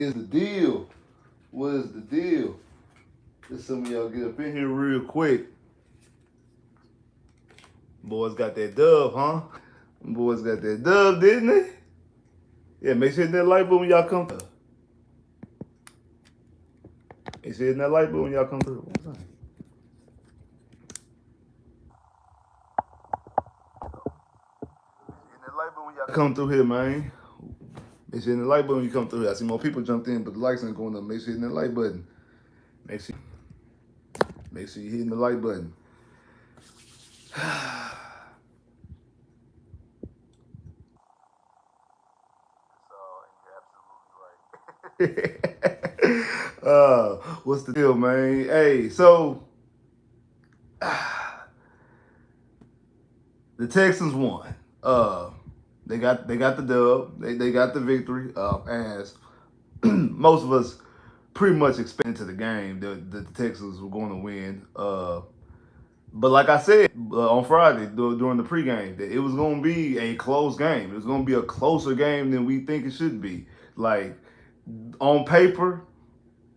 Is the deal? What is the deal? Let some of y'all get up in here real quick. Boys got that dub, huh? Boys got that dub, didn't they? Yeah, make sure that light bulb when y'all come through. Make sure that light bulb when y'all come through. Come through here, man. Make sure in the like button when you come through here. I see more people jumped in, but the likes ain't going up. Make sure you hit the like button. Make sure you hitting the like button. What's the deal, man? Hey, so the Texans won. They got the dub. They got the victory. As most of us pretty much expected to the game that the Texans were going to win. But like I said on Friday during the pregame, that it was going to be a close game. It was going to be a closer game than we think it should be. Like on paper,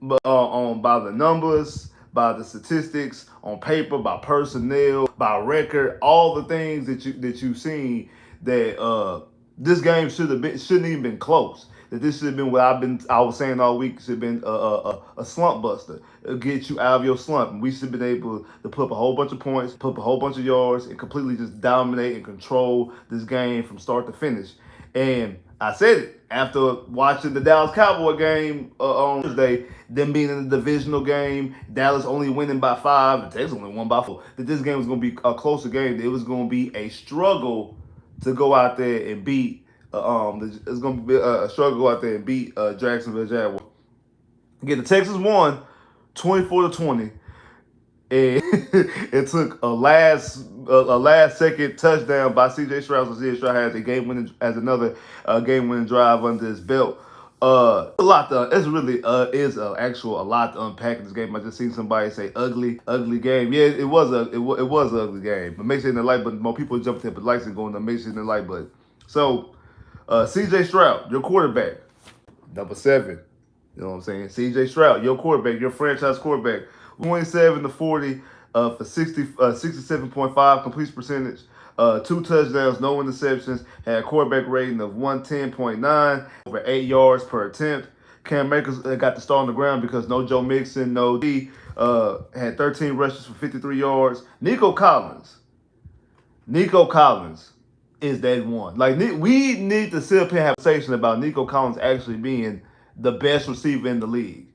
but by the numbers, by the statistics, on paper, by personnel, by record, all the things that you've seen that this game shouldn't even been close. That this should have been what I was saying all week. Should have been a slump buster. It'll get you out of your slump. And we should have been able to put up a whole bunch of points, put up a whole bunch of yards, and completely just dominate and control this game from start to finish. And I said it after watching the Dallas Cowboy game on Thursday, them being in the divisional game, Dallas only winning by 5, the Texans only won by 4. That this game was going to be a closer game. It was going to be a struggle to go out there and beat. It's going to be a struggle to go out there and beat Jacksonville Jaguars. Again, the Texans won 24-20. And it took a last second touchdown by C.J. Stroud. So C.J. Stroud has another game winning drive under his belt. A lot. It's really is a lot to unpack in this game. I just seen somebody say ugly game. Yeah, it was an ugly game. But make sure in the like button. More people jumping in, but likes and going to make sure in the like button. So C.J. Stroud, your quarterback, number 7. You know what I'm saying? C.J. Stroud, your quarterback, your franchise quarterback. 27-40 for 67.5 completion percentage, 2 touchdowns, no interceptions, had a quarterback rating of 110.9, over 8 yards per attempt. Cam Akers got the start on the ground because no Joe Mixon, no D, had 13 rushes for 53 yards. Nico Collins is that one. Like, we need to sit up here and have a conversation about Nico Collins actually being the best receiver in the league.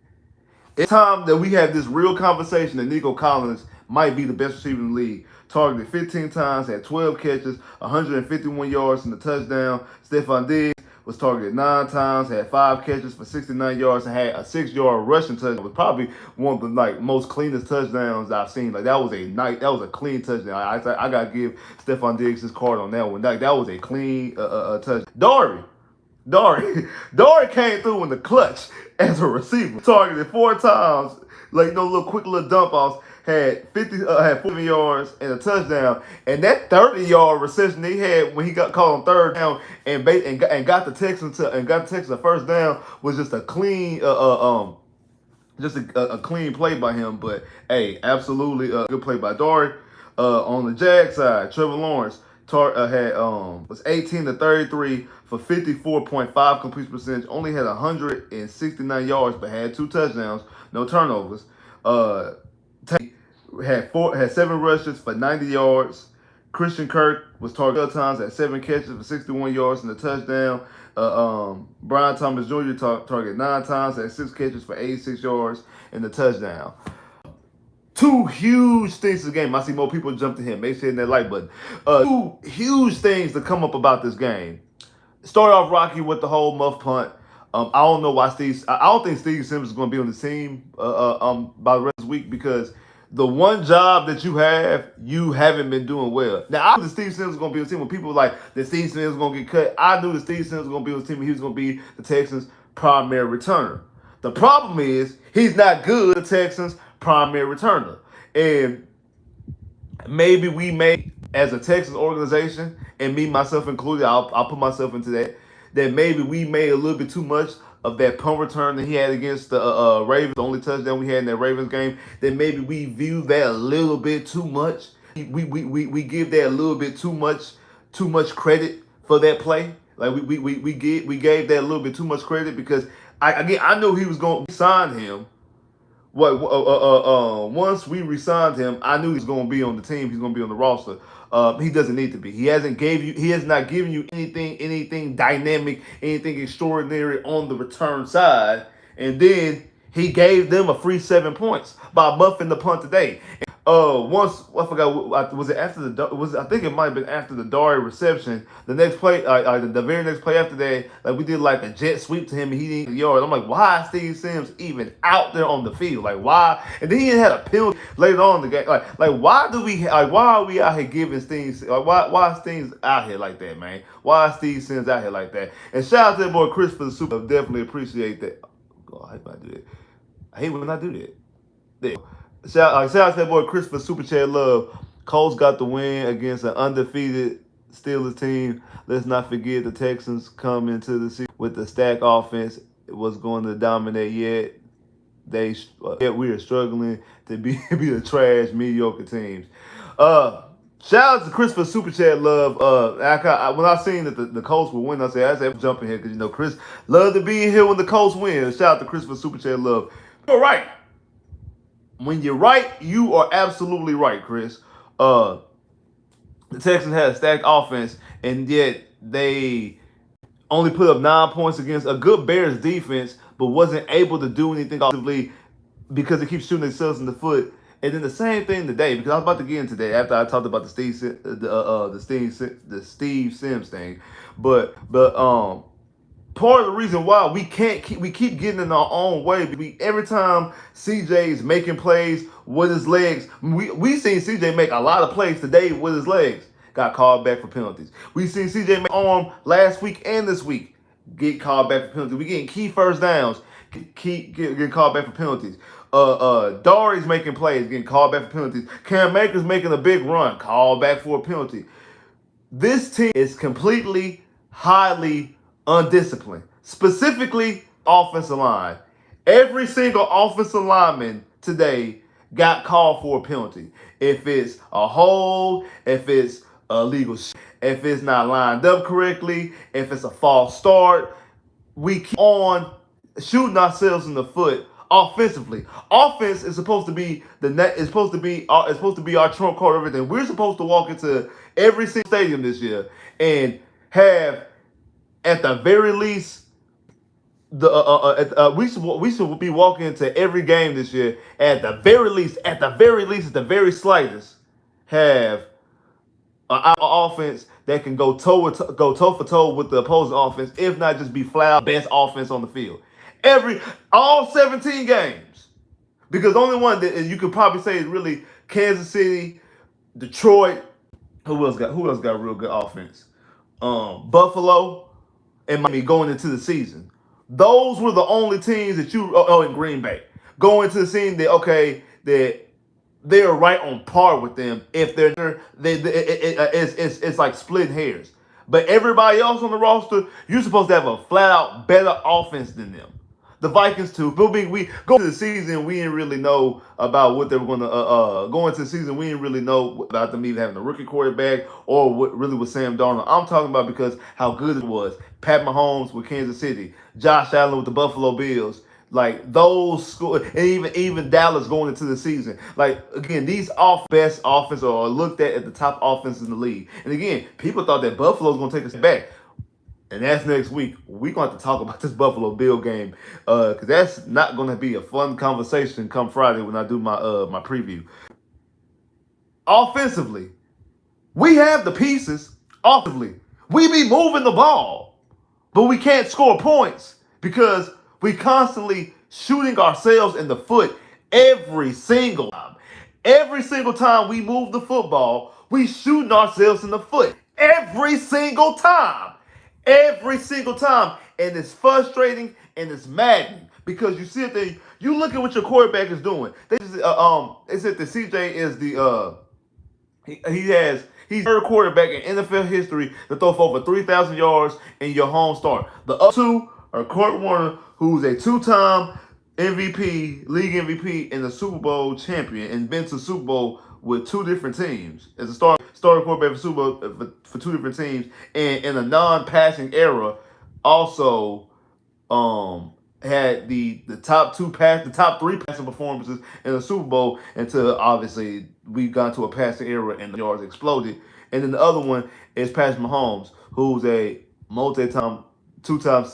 It's time that we have this real conversation that Nico Collins might be the best receiver in the league. Targeted 15 times, had 12 catches, 151 yards in the touchdown. Stephon Diggs was targeted 9 times, had 5 catches for 69 yards, and had a 6-yard rushing touchdown. It was probably one of the most cleanest touchdowns I've seen. Like, that was a clean touchdown. I gotta give Stephon Diggs his card on that one. That was a clean touchdown. Dory came through in the clutch as a receiver. Targeted 4 times, little quick dump offs. Had 40 yards and a touchdown. And that 30-yard reception he had when he got caught on third down and got the Texans a first down was just a clean clean play by him. But hey, absolutely a good play by Dory. On the Jag side, Trevor Lawrence was 18-33 for 54.5 completion percentage. Only had 169 yards, but had 2 touchdowns, no turnovers. Had 7 rushes for 90 yards. Christian Kirk was targeted times, had 7 catches for 61 yards and a touchdown. Brian Thomas Jr. targeted 9 times, had 6 catches for 86 yards and a touchdown. 2 huge things in the game. I see more people jump to him. Make sure you hit that like button. 2 huge things to come up about this game. Start off rocky with the whole muff punt. I don't know why I don't think Steve Sims is going to be on the team by the rest of the week because the one job that you haven't been doing well. Now, I knew that Steve Sims was going to be on the team. When people were like, that Steve Sims was going to get cut, I knew that Steve Sims was going to be on the team and he was going to be the Texans' primary returner. The problem is, he's not good at the Texans' primary returner. And maybe we may, as a Texans organization, and me, myself included, I'll put myself into that maybe we made a little bit too much of that punt return that he had against the Ravens, the only touchdown we had in that Ravens game, then maybe we view that a little bit too much. We give that a little bit too much credit for that play. Like we gave that a little bit too much credit because I knew he was going to sign him. Once we re-signed him, I knew he's going to be on the team. He's going to be on the roster. He doesn't need to be. He has not given you anything dynamic, anything extraordinary on the return side. And then he gave them a free 7 points by muffing the punt today. Once I forgot, was it after I think it might have been after the Dari reception. The next play, the very next play after that, like we did like a jet sweep to him and he didn't yard. I'm like, why is Steve Sims even out there on the field? Like why? And then he had a penalty later on in the game. Like why are we out here giving Steve? Like why is Steve out here like that, man? Why is Steve Sims out here like that? And shout out to that boy Chris for the Super. Definitely appreciate that. Oh, I hate when I do that. I hate when I do that. There. Shout out to that boy Chris for Super Chat Love. Colts got the win against an undefeated Steelers team. Let's not forget the Texans come into the season with the stack offense. It was going to dominate yet. Yet we are struggling to be the trash, mediocre teams. Shout out to Chris for Super Chat Love. When I seen that the Colts were winning, I said jump in here because Chris love to be in here when the Colts win. Shout out to Chris for Super Chat Love. You're right. When you're right, you are absolutely right, Chris. The Texans had a stacked offense, and yet they only put up 9 points against a good Bears defense, but wasn't able to do anything offensively because they keep shooting themselves in the foot. And then the same thing today, because I was about to get into that after I talked about the Steve Sims thing, but part of the reason why we keep getting in our own way. Every time CJ is making plays with his legs, we seen CJ make a lot of plays today with his legs. Got called back for penalties. We seen CJ make arm last week and this week get called back for penalties. We getting key first downs, getting called back for penalties. Dari's making plays, getting called back for penalties. Cam Akers making a big run, called back for a penalty. This team is completely, highly undisciplined, specifically offensive line. Every single offensive lineman today got called for a penalty. If it's a hold, if it's illegal, if it's not lined up correctly, if it's a false start, we keep on shooting ourselves in the foot offensively. Offense is supposed to be it's supposed to be our trump card, everything. We're supposed to walk into every single stadium this year and have, at the very least, we should be walking into every game this year. At the very slightest, have an offense that can go toe for toe with the opposing offense, if not just be flat out best offense on the field. All 17 games, because the only one that you could probably say is really Kansas City, Detroit. Who else got real good offense? Buffalo and Miami going into the season. Those were the only teams that in Green Bay going into the season that they're right on par with them. If it's like splitting hairs. But everybody else on the roster, you're supposed to have a flat out better offense than them. The Vikings too. But we go into the season, we didn't really know about what they were going to go into the season. We didn't really know about them even having a rookie quarterback or what really was Sam Darnold. I'm talking about because how good it was. Pat Mahomes with Kansas City, Josh Allen with the Buffalo Bills. Like those schools, and even Dallas going into the season. Like again, these best offense are looked at the top offenses in the league. And again, people thought that Buffalo was going to take us back. And that's next week. We're going to have to talk about this Buffalo Bill game because that's not going to be a fun conversation come Friday when I do my preview. Offensively, we have the pieces. Offensively, we be moving the ball, but we can't score points because we constantly shooting ourselves in the foot every single time. Every single time we move the football, we shooting ourselves in the foot. Every single time. Every single time. And it's frustrating and it's maddening because you sit there, you look at what your quarterback is doing. They said that CJ is he's third quarterback in NFL history to throw for over 3,000 yards in your home start. The other two or Kurt Warner, who's a two-time MVP, league MVP, and a Super Bowl champion, and been to Super Bowl with two different teams as a starting quarterback for Super Bowl for two different teams, and in a non-passing era, also had the top three passing performances in the Super Bowl until obviously we got to a passing era and the yards exploded. And then the other one is Patrick Mahomes, who's a multi-time two-time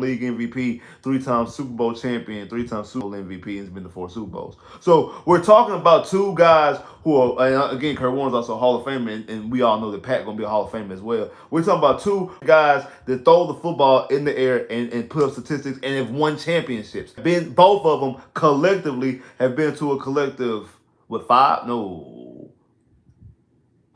league MVP, three-time Super Bowl champion, three-time Super Bowl MVP, and has been to four Super Bowls. So we're talking about two guys who are, and again, Kurt Warner's also a Hall of Famer, and we all know that Pat gonna be a Hall of Famer as well. We're talking about two guys that throw the football in the air and put up statistics and have won championships. Both of them collectively have been to a collective with five, no,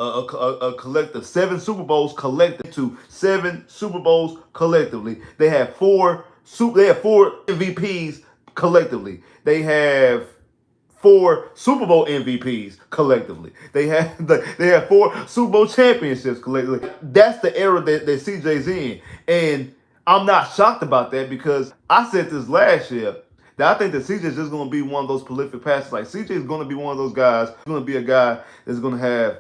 a collective seven Super Bowls collective to seven Super Bowls collectively. They have four MVPs collectively. They have four Super Bowl MVPs collectively. They have four Super Bowl championships collectively. That's the era that CJ's in. And I'm not shocked about that because I said this last year that I think that CJ's just going to be one of those prolific passers. Like CJ's going to be one of those guys. He's going to be a guy that's going to have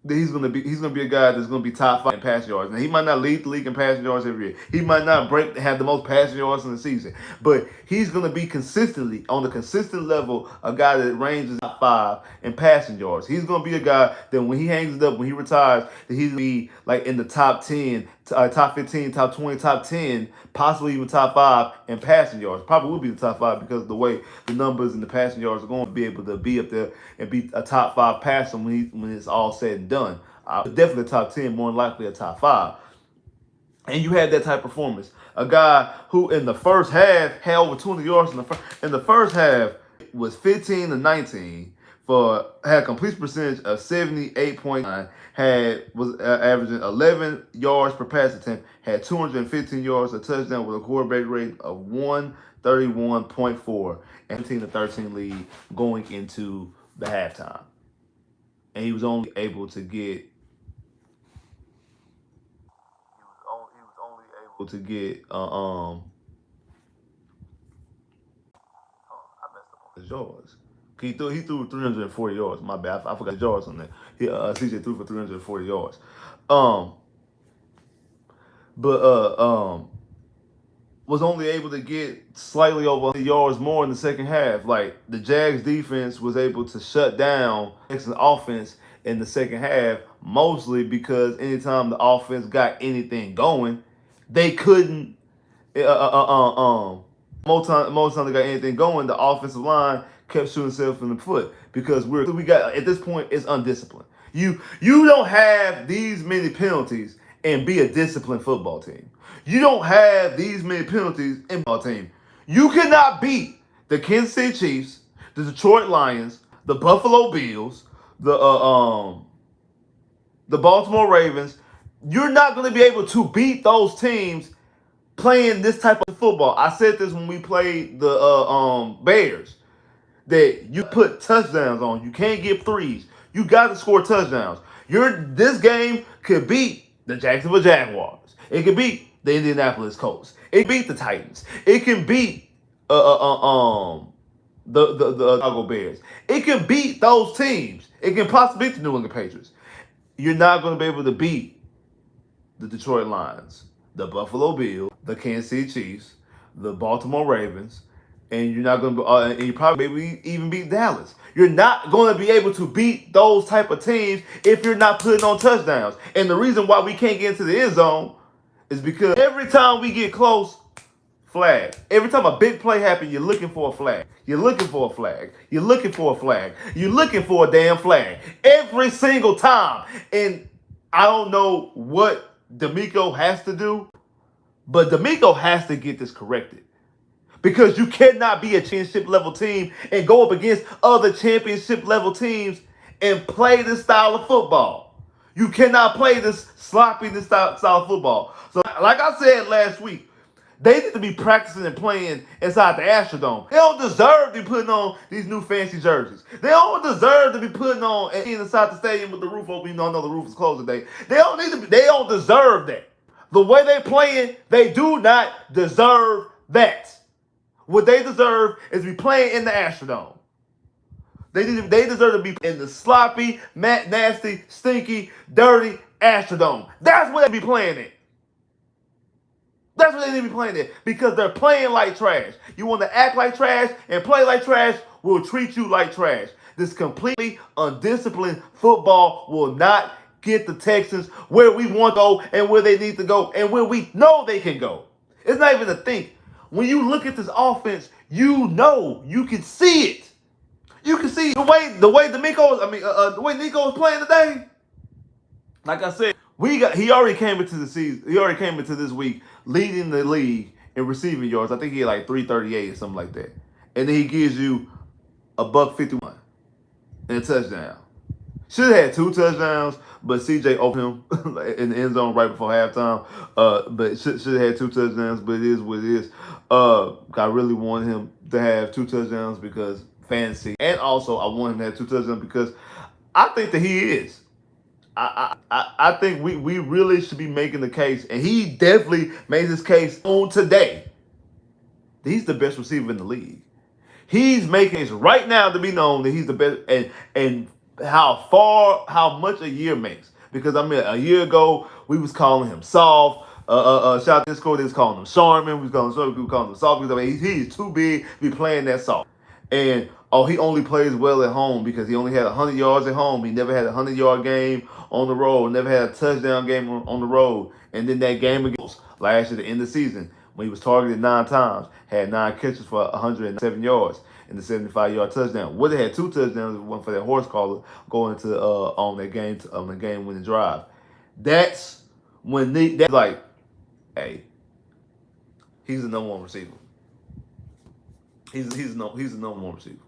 he's gonna be a guy that's gonna be top 5 in passing yards. Now he might not lead the league in passing yards every year. He might not have the most passing yards in the season, but he's gonna be consistently on the consistent level a guy that ranges top 5 in passing yards. He's gonna be a guy that when he hangs it up, when he retires, that he's gonna be like in the top 10, top 15, top 20, top 10, possibly even top 5 in passing yards. Probably will be the top 5 because of the way the numbers and the passing yards are going to be able to be up there and be a top 5 passer when it's all said and done. Definitely a top 10, more than likely a top 5. And you had that type of performance. A guy who in the first half had over 200 yards in the first half was 15 to 19 had a complete percentage of 78.9, was averaging 11 yards per pass attempt, had 215 yards, a touchdown with a quarterback rate of 131.4, and 15 to 13 lead going into the halftime. And he was only able to get his yards. He threw 340 yards. My bad. I forgot his yards on that. CJ threw for 340 yards. But was only able to get slightly over 100 yards more in the second half. Like the Jags defense was able to shut down Texans offense in the second half, mostly because anytime the offense got anything going, they couldn't. Most time they got anything going, the offensive line kept shooting themselves in the foot because we got at this point it's undisciplined. You don't have these many penalties and be a disciplined football team. You don't have these many penalties in football team. You cannot beat the Kansas City Chiefs, the Detroit Lions, the Buffalo Bills, the Baltimore Ravens. You're not going to be able to beat those teams playing this type of football. I said this when we played the Bears, that you put touchdowns on. You can't get threes. You got to score touchdowns. This game could beat the Jacksonville Jaguars. It could beat the Indianapolis Colts. It can beat the Titans. It can beat the Chicago Bears. It can beat those teams. It can possibly beat the New England Patriots. You're not going to be able to beat the Detroit Lions, the Buffalo Bills, the Kansas City Chiefs, the Baltimore Ravens, and you're not going to and you probably maybe even beat Dallas. You're not going to be able to beat those type of teams if you're not putting on touchdowns. And the reason why we can't get into the end zone is because every time we get close, flag. Every time a big play happens, you're looking for a flag. You're looking for a flag. You're looking for a flag. You're looking for a damn flag. Every single time. And I don't know what D'Amico has to do, but D'Amico has to get this corrected. Because you cannot be a championship level team and go up against other championship level teams and play this style of football. You cannot play this sloppy style of football. So like I said last week, they need to be practicing and playing inside the Astrodome. They don't deserve to be putting on these new fancy jerseys. They don't deserve to be putting on and inside the stadium with the roof open. You know, I know the roof is closed today. They don't deserve that. The way they playing, they do not deserve that. What they deserve is to be playing in the Astrodome. They deserve to be in the sloppy, nasty, stinky, dirty Astrodome. That's what they be playing in. That's what they need to be playing in because they're playing like trash. You want to act like trash and play like trash, we'll treat you like trash. This completely undisciplined football will not get the Texans where we want to go and where they need to go and where we know they can go. It's not even a thing. When you look at this offense, you know, you can see it. You can see the way the way Nico is playing today. Like I said, he already came into the season. He already came into this week leading the league in receiving yards. I think he had like 338 or something like that. And then he gives you a $151 and a touchdown. Should have had 2 touchdowns, but CJ opened him in the end zone right before halftime. But should have had 2 touchdowns, but it is what it is. I really wanted him to have 2 touchdowns because fantasy, and also I want him to have 2 touchdowns because I think that he is. I think we really should be making the case, and he definitely made this case on today. He's the best receiver in the league. He's making it right now to be known that he's the best, and how much a year makes. Because I mean, a year ago we was calling him soft. Shout out to Discord, they was calling him Sharman. We was calling him soft because I mean, he's too big to be playing that soft. And he only plays well at home because he only had 100 yards at home. He never had a 100-yard game on the road. Never had a touchdown game on the road. And then that game against last year, the end of the season, when he was targeted 9 times, had 9 catches for 107 yards and the 75-yard touchdown. Would have had 2 touchdowns if it wasn't for that horse collar going to on the game winning drive. That's when that's like, hey, he's the number 1 receiver. He's the number 1 receiver.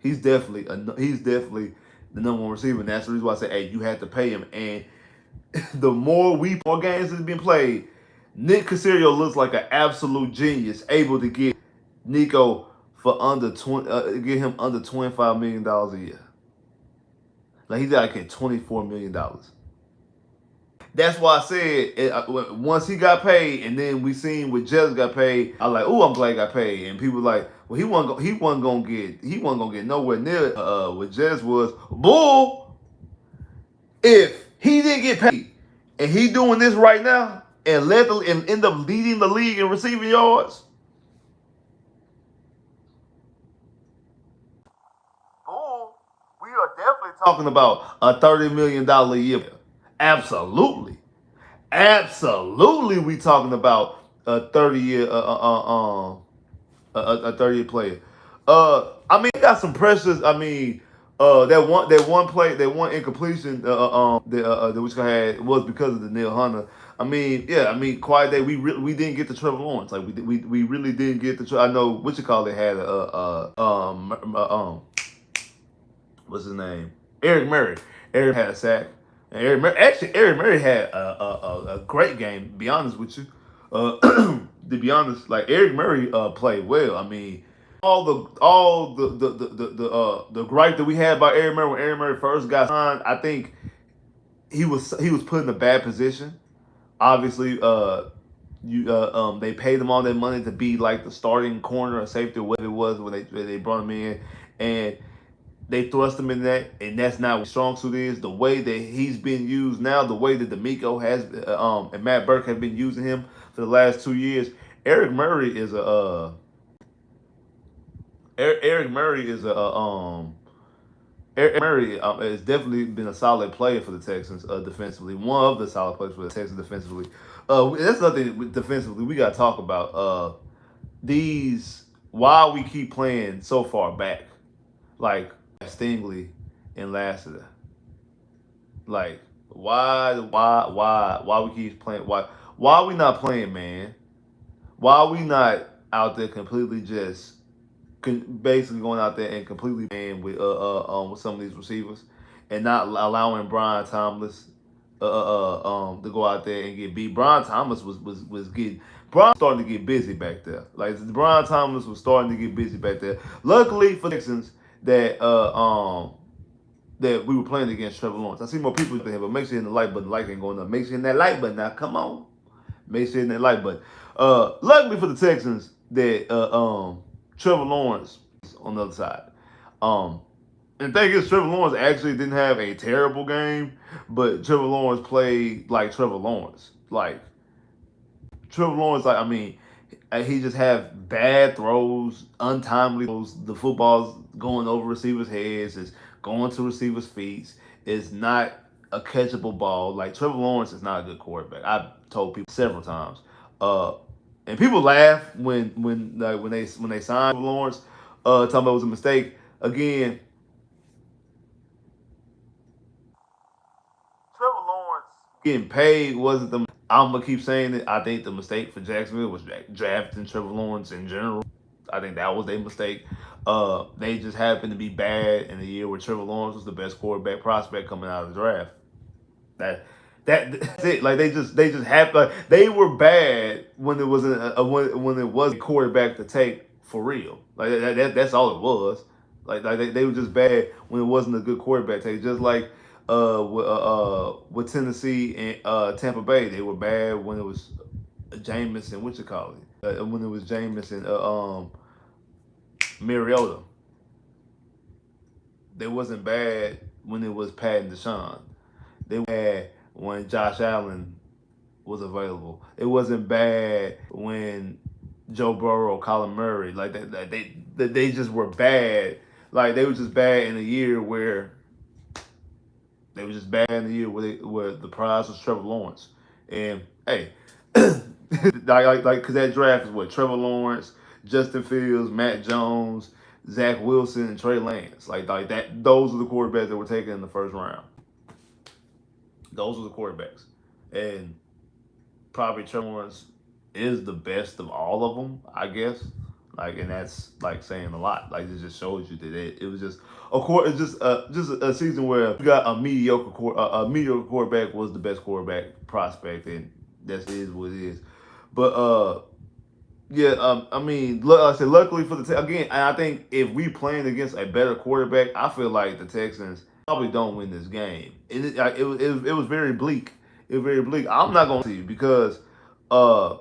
He's definitely the number 1 receiver, and that's the reason why I say, hey, you have to pay him. And the more games that have been played, Nick Caserio looks like an absolute genius, able to get Nico for get him under $25 million a year. Like he's got to get $24 million. That's why I said once he got paid, and then we seen what Jez got paid. I was like, oh, I'm glad he got paid. And people were like, well, he wasn't gonna get nowhere near what Jez was. Bull. If he didn't get paid, and he doing this right now, and end up leading the league in receiving yards. Bull, we are definitely talking about a $30 million a year. Absolutely. Absolutely, we talking about a 30-year a 30-year player. I mean, he got some pressures. I mean, that one incompletion that which I had was because of the Neil Hunter. I mean, yeah, I mean, quiet day. We didn't get the Trevor Lawrence. Like we really didn't get the. I know what you call it had what's his name? Eric Murray. Eric had a sack. And Eric Murray had a great game. To be honest with you, to be honest, like Eric Murray played well. I mean, all the gripe that we had about Eric Murray when Eric Murray first got signed, I think he was put in a bad position. Obviously, they paid him all that money to be like the starting corner or safety, or whatever it was when they brought him in, and they thrust him in that, and that's not what strong suit is. The way that he's been used now, the way that D'Amico has and Matt Burke have been using him for the last 2 years, Eric Murray is has definitely been a solid player for the Texans defensively. One of the solid players for the Texans defensively. That's nothing defensively we got to talk about. Why we keep playing so far back, like Stingley and Lassiter. Like why we keep playing? Why we not playing, man? Why we not out there completely just basically going out there and completely playing with some of these receivers and not allowing Brian Thomas to go out there and get beat. Brian Thomas was getting. Brian starting to get busy back there. Like Brian Thomas was starting to get busy back there. Luckily for the Texans that that we were playing against Trevor Lawrence. I see more people there, but make sure you hit the like button. The like ain't going up. Make sure you hit that like button now. Come on. may say in that light. But luckily for the Texans, that Trevor Lawrence is on the other side. Um, and the thing is, Trevor Lawrence actually didn't have a terrible game, but Trevor Lawrence played like Trevor Lawrence. Like Trevor Lawrence, like I mean, he just have bad throws, untimely throws. The football's going over receivers' heads, it's going to receivers' feet. It's not a catchable ball. Like Trevor Lawrence is not a good quarterback. I've told people several times. Uh, and people laugh when they signed Trevor Lawrence, talking about it was a mistake. Again, Trevor Lawrence getting paid wasn't the. I'm gonna keep saying it. I think the mistake for Jacksonville was drafting Trevor Lawrence in general. I think that was their mistake. They just happened to be bad in the year where Trevor Lawrence was the best quarterback prospect coming out of the draft. That that's it. Like they just happened. Like, they were bad when it was when it was a quarterback to take for real. Like that's all it was. Like they were just bad when it wasn't a good quarterback take. Just like with Tennessee and Tampa Bay, they were bad when it was Jameis and what you call it. When it was Jameis and Mariota. They wasn't bad when it was Pat and Deshaun. They were bad when Josh Allen was available. It wasn't bad when Joe Burrow, Colin Murray, like they just were bad. Like they were just bad in a year where they were just bad in the year where the prize was Trevor Lawrence. And hey, because that draft is what Trevor Lawrence, Justin Fields, Matt Jones, Zach Wilson, and Trey Lance. Like that. Those are the quarterbacks that were taken in the first round. Those were the quarterbacks, and probably Trevor Lawrence is the best of all of them, I guess. Like, and that's like saying a lot. Like, it just shows you that it was just it's just a season where you got a mediocre quarterback was the best quarterback prospect, and that is what it is. But yeah, I mean, like I said, luckily for again, and I think if we playing against a better quarterback, I feel like the Texans probably don't win this game. It was very bleak. It was very bleak. I'm not going to you because uh,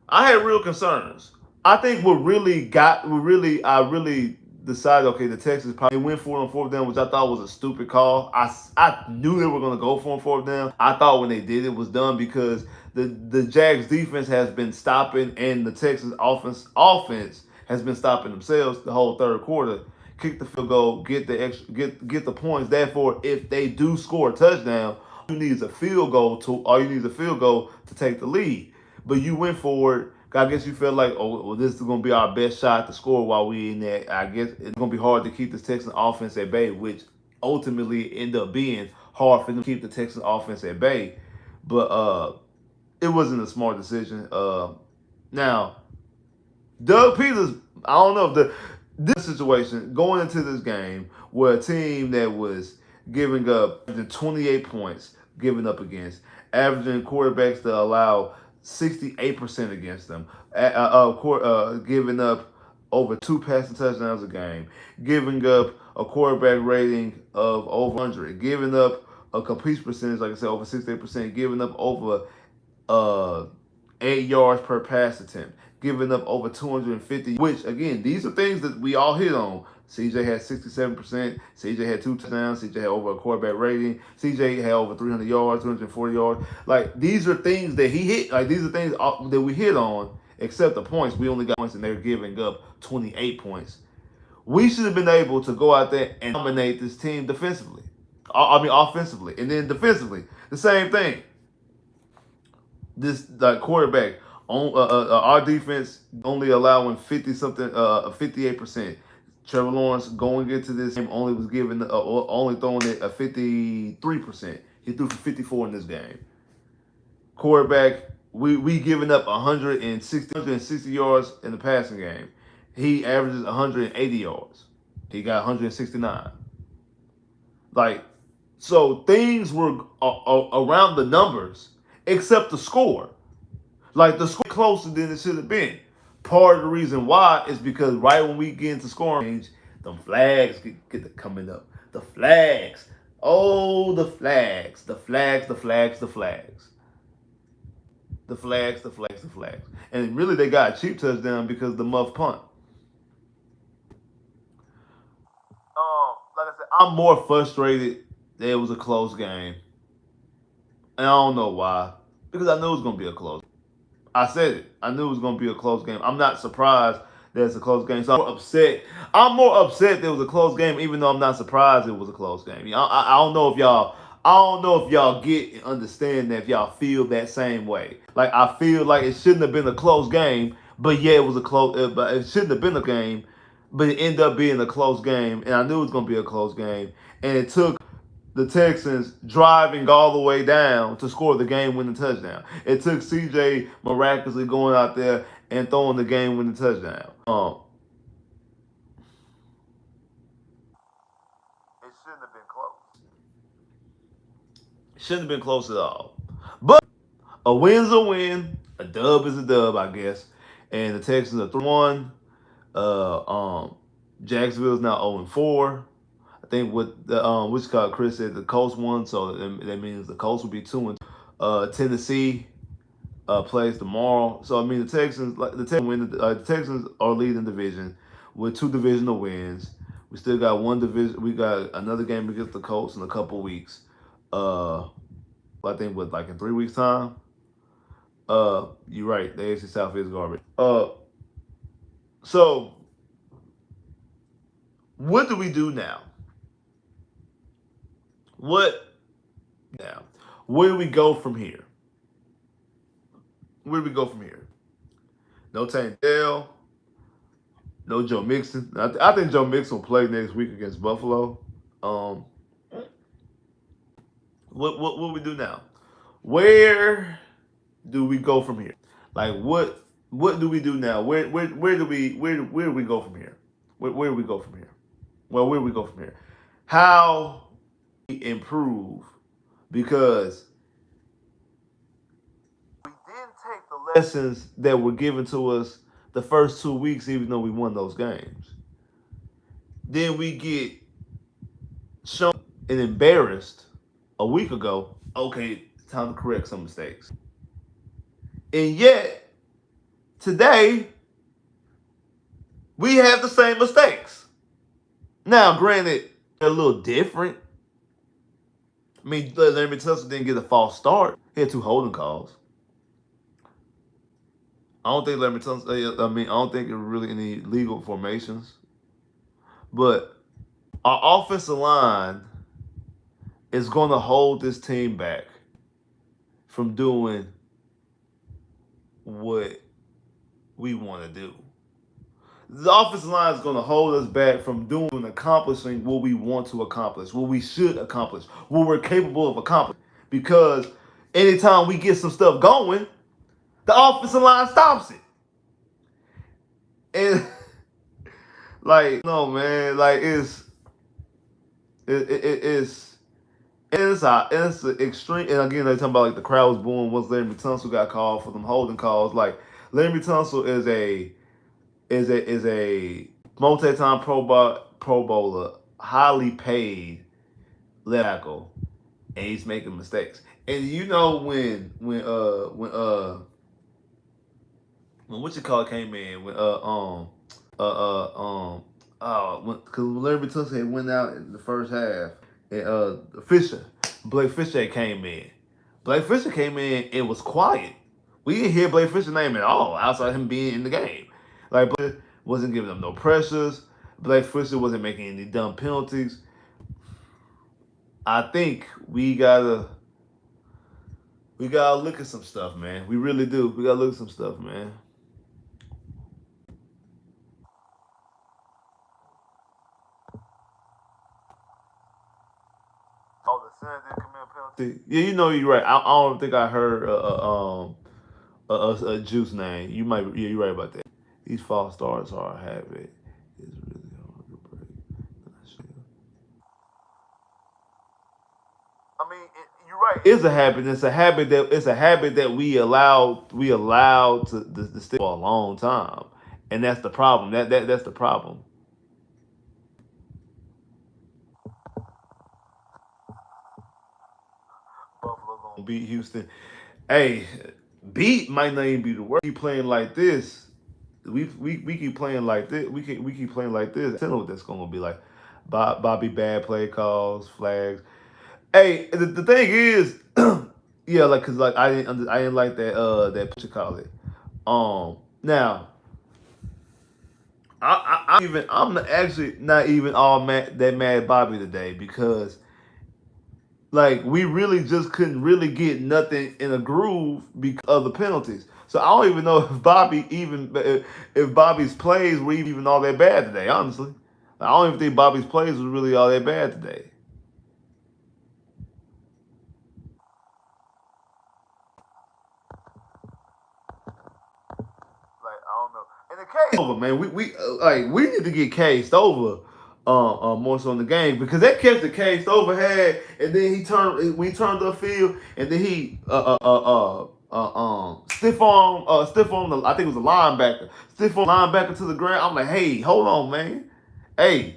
I had real concerns. I think I really decided, okay, the Texans probably went for it on fourth down, which I thought was a stupid call. I knew they were going to go for it on fourth down. I thought when they did it was done because the Jags defense has been stopping and the Texans offense has been stopping themselves the whole third quarter. Kick the field goal, get the points. Therefore, if they do score a touchdown, all you need is a field goal to take the lead. But you went for it. I guess you felt like, oh, well, this is going to be our best shot to score while we in that. I guess it's going to be hard to keep this Texan offense at bay, which ultimately ended up being hard for them to keep the Texan offense at bay. But it wasn't a smart decision. Now, Doug Peters, I don't know if this situation going into this game where a team that was giving up the 28 points, giving up against, averaging quarterbacks to allow 68% against them, giving up over 2 passing touchdowns a game, giving up a quarterback rating of over 100, giving up a completion percentage, like I said, over 68%, giving up over uh, 8 yards per pass attempt, giving up over 250, which, again, these are things that we all hit on. CJ had 67%. CJ had 2 touchdowns. CJ had over a quarterback rating. CJ had over 300 yards, 240 yards. Like, these are things that he hit. Like, these are things that we hit on, except the points. We only got points, and they're giving up 28 points. We should have been able to go out there and dominate this team defensively. I mean, offensively. And then defensively, the same thing. This quarterback on our defense only allowing 58%. Trevor Lawrence going into this game only throwing it a 53%. He threw for 54 in this game. Quarterback, we giving up 160 yards in the passing game. He averages 180 yards. He got 169. Like, so things were around the numbers, except the score. Like, the score closer than it should have been. Part of the reason why is because right when we get into scoring range, the flags get to coming up. The flags. Oh, the flags. The flags, the flags, the flags. The flags, the flags, the flags. And really, they got a cheap touchdown because of the muff punt. Like I said, I'm more frustrated that it was a close game. And I don't know why. Because I knew it was going to be a close game. I said it. I knew it was going to be a close game. I'm not surprised that it's a close game. So I'm more upset. I'm more upset that it was a close game, even though I'm not surprised it was a close game. I don't know if y'all. I don't know if y'all get and understand that, if y'all feel that same way. Like, I feel like it shouldn't have been a close game, but yeah, it was a close. But it shouldn't have been a game, but it ended up being a close game, and I knew it was going to be a close game, and it took the Texans driving all the way down to score the game-winning touchdown. It took CJ miraculously going out there and throwing the game-winning touchdown. It shouldn't have been close. It shouldn't have been close at all. But a win's a win. A dub is a dub, I guess. And the Texans are 3-1. Jacksonville is now 0-4. I think what the which Chris said the Colts won, so that means the Colts will be 2-2. Tennessee plays tomorrow, so I mean the Texans are leading the division with 2 divisional wins. We still got one division. We got another game against the Colts in a couple weeks. I think with like in 3 weeks time. You're right. The AFC South is garbage. So what do we do now? What now? Where do we go from here? Where do we go from here? No Tank Dell, no Joe Mixon. I think Joe Mixon will play next week against Buffalo. Um, what we do now? Where do we go from here? Like what do we do now? Where do we go from here? Where do we go from here? Well, where do we go from here? How we improve? Because we didn't take the lessons that were given to us the first 2 weeks, even though we won those games. Then we get shown and embarrassed a week ago. Okay, it's time to correct some mistakes. And yet, today, we have the same mistakes. Now, granted, they're a little different. I mean, Larry Tunsil didn't get a false start. He had 2 holding calls. I don't think Larry Tunsil, I don't think it was really any legal formations. But our offensive line is going to hold this team back from doing what we want to do. The offensive line is going to hold us back from accomplishing what we want to accomplish, what we should accomplish, what we're capable of accomplishing. Because anytime we get some stuff going, the offensive line stops it. And like, no, man, like it's an extreme. And again, they're talking about like the crowd was booing once Larry Tunsil got called for them holding calls. Like, Larry Tunsil is a multi-time Pro Bowler, highly paid left tackle, and he's making mistakes. And you know when what you call it came in because Larry Tunsil had went out in the first half, and Blake Fisher came in. Blake Fisher came in and was quiet. We didn't hear Blake Fisher's name at all outside him being in the game. Like, Blake wasn't giving them no pressures. Blake Fisher wasn't making any dumb penalties. I think we gotta look at some stuff, man. We really do. We gotta look at some stuff, man. Oh, the Suns didn't commit a penalty. Yeah, you know you're right. I don't think I heard a Juice name. You might. Yeah, you're right about that. These false starts are a habit. It's really hard to break. I mean, you're right. It's a habit. It's a habit that we allowed to stick for a long time, and that's the problem. That's the problem. Buffalo gonna beat Houston. Hey, Beat might not even be the word. Keep playing like this. We keep playing like this. We keep playing like this. I don't know what that's gonna be like. Bobby bad play calls, flags. Hey, the thing is, yeah, like cause like I didn't like that what you call it. Now I'm actually not even all mad that mad at Bobby today because like we really just couldn't really get nothing in a groove because of the penalties. So I don't even know if Bobby's plays were even all that bad today. Honestly, I don't even think Bobby's plays was really all that bad today. Like I don't know. And the case over, man. We need to get cased over. More so in the game because that catch the case over had, and then we turned the field, and then he stiff arm the, I think it was a linebacker, stiff arm linebacker to the ground. I'm like, hey, hold on, man, hey,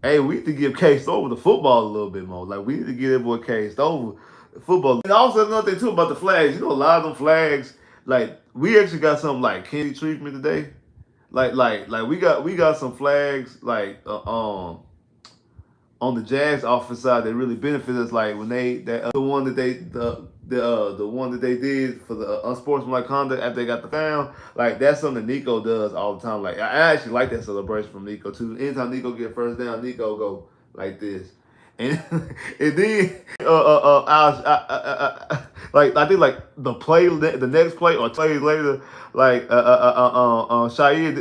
hey, we need to give cased over the football a little bit more. Like we need to get that boy cased over the football. And also another thing too about the flags. You know, a lot of them flags. Like we actually got something like Kenny treatment today. Like we got some flags like on the Jags offense side that really benefit us. Like when the one that the one that they did for the unsportsmanlike conduct after they got the foul. Like that's something that Nico does all the time. Like I actually like that celebration from Nico too. Anytime Nico get first down, Nico go like this. And and then like I think like the next play or plays later, like Shair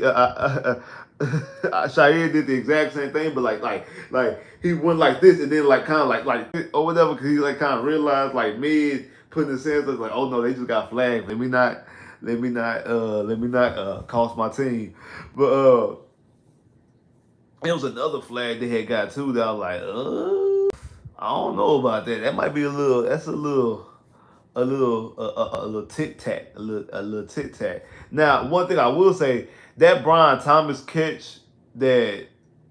Shair did the exact same thing, but like he went like this and then like kind of like or whatever because he like kind of realized like mid putting his hands up like, oh no, they just got flagged. Let me not cost my team. But it was another flag they had got too that I was like, I don't know about that. That might be a little. That's a little tic tac, a little tic tac. Now, one thing I will say, that Brian Thomas catch that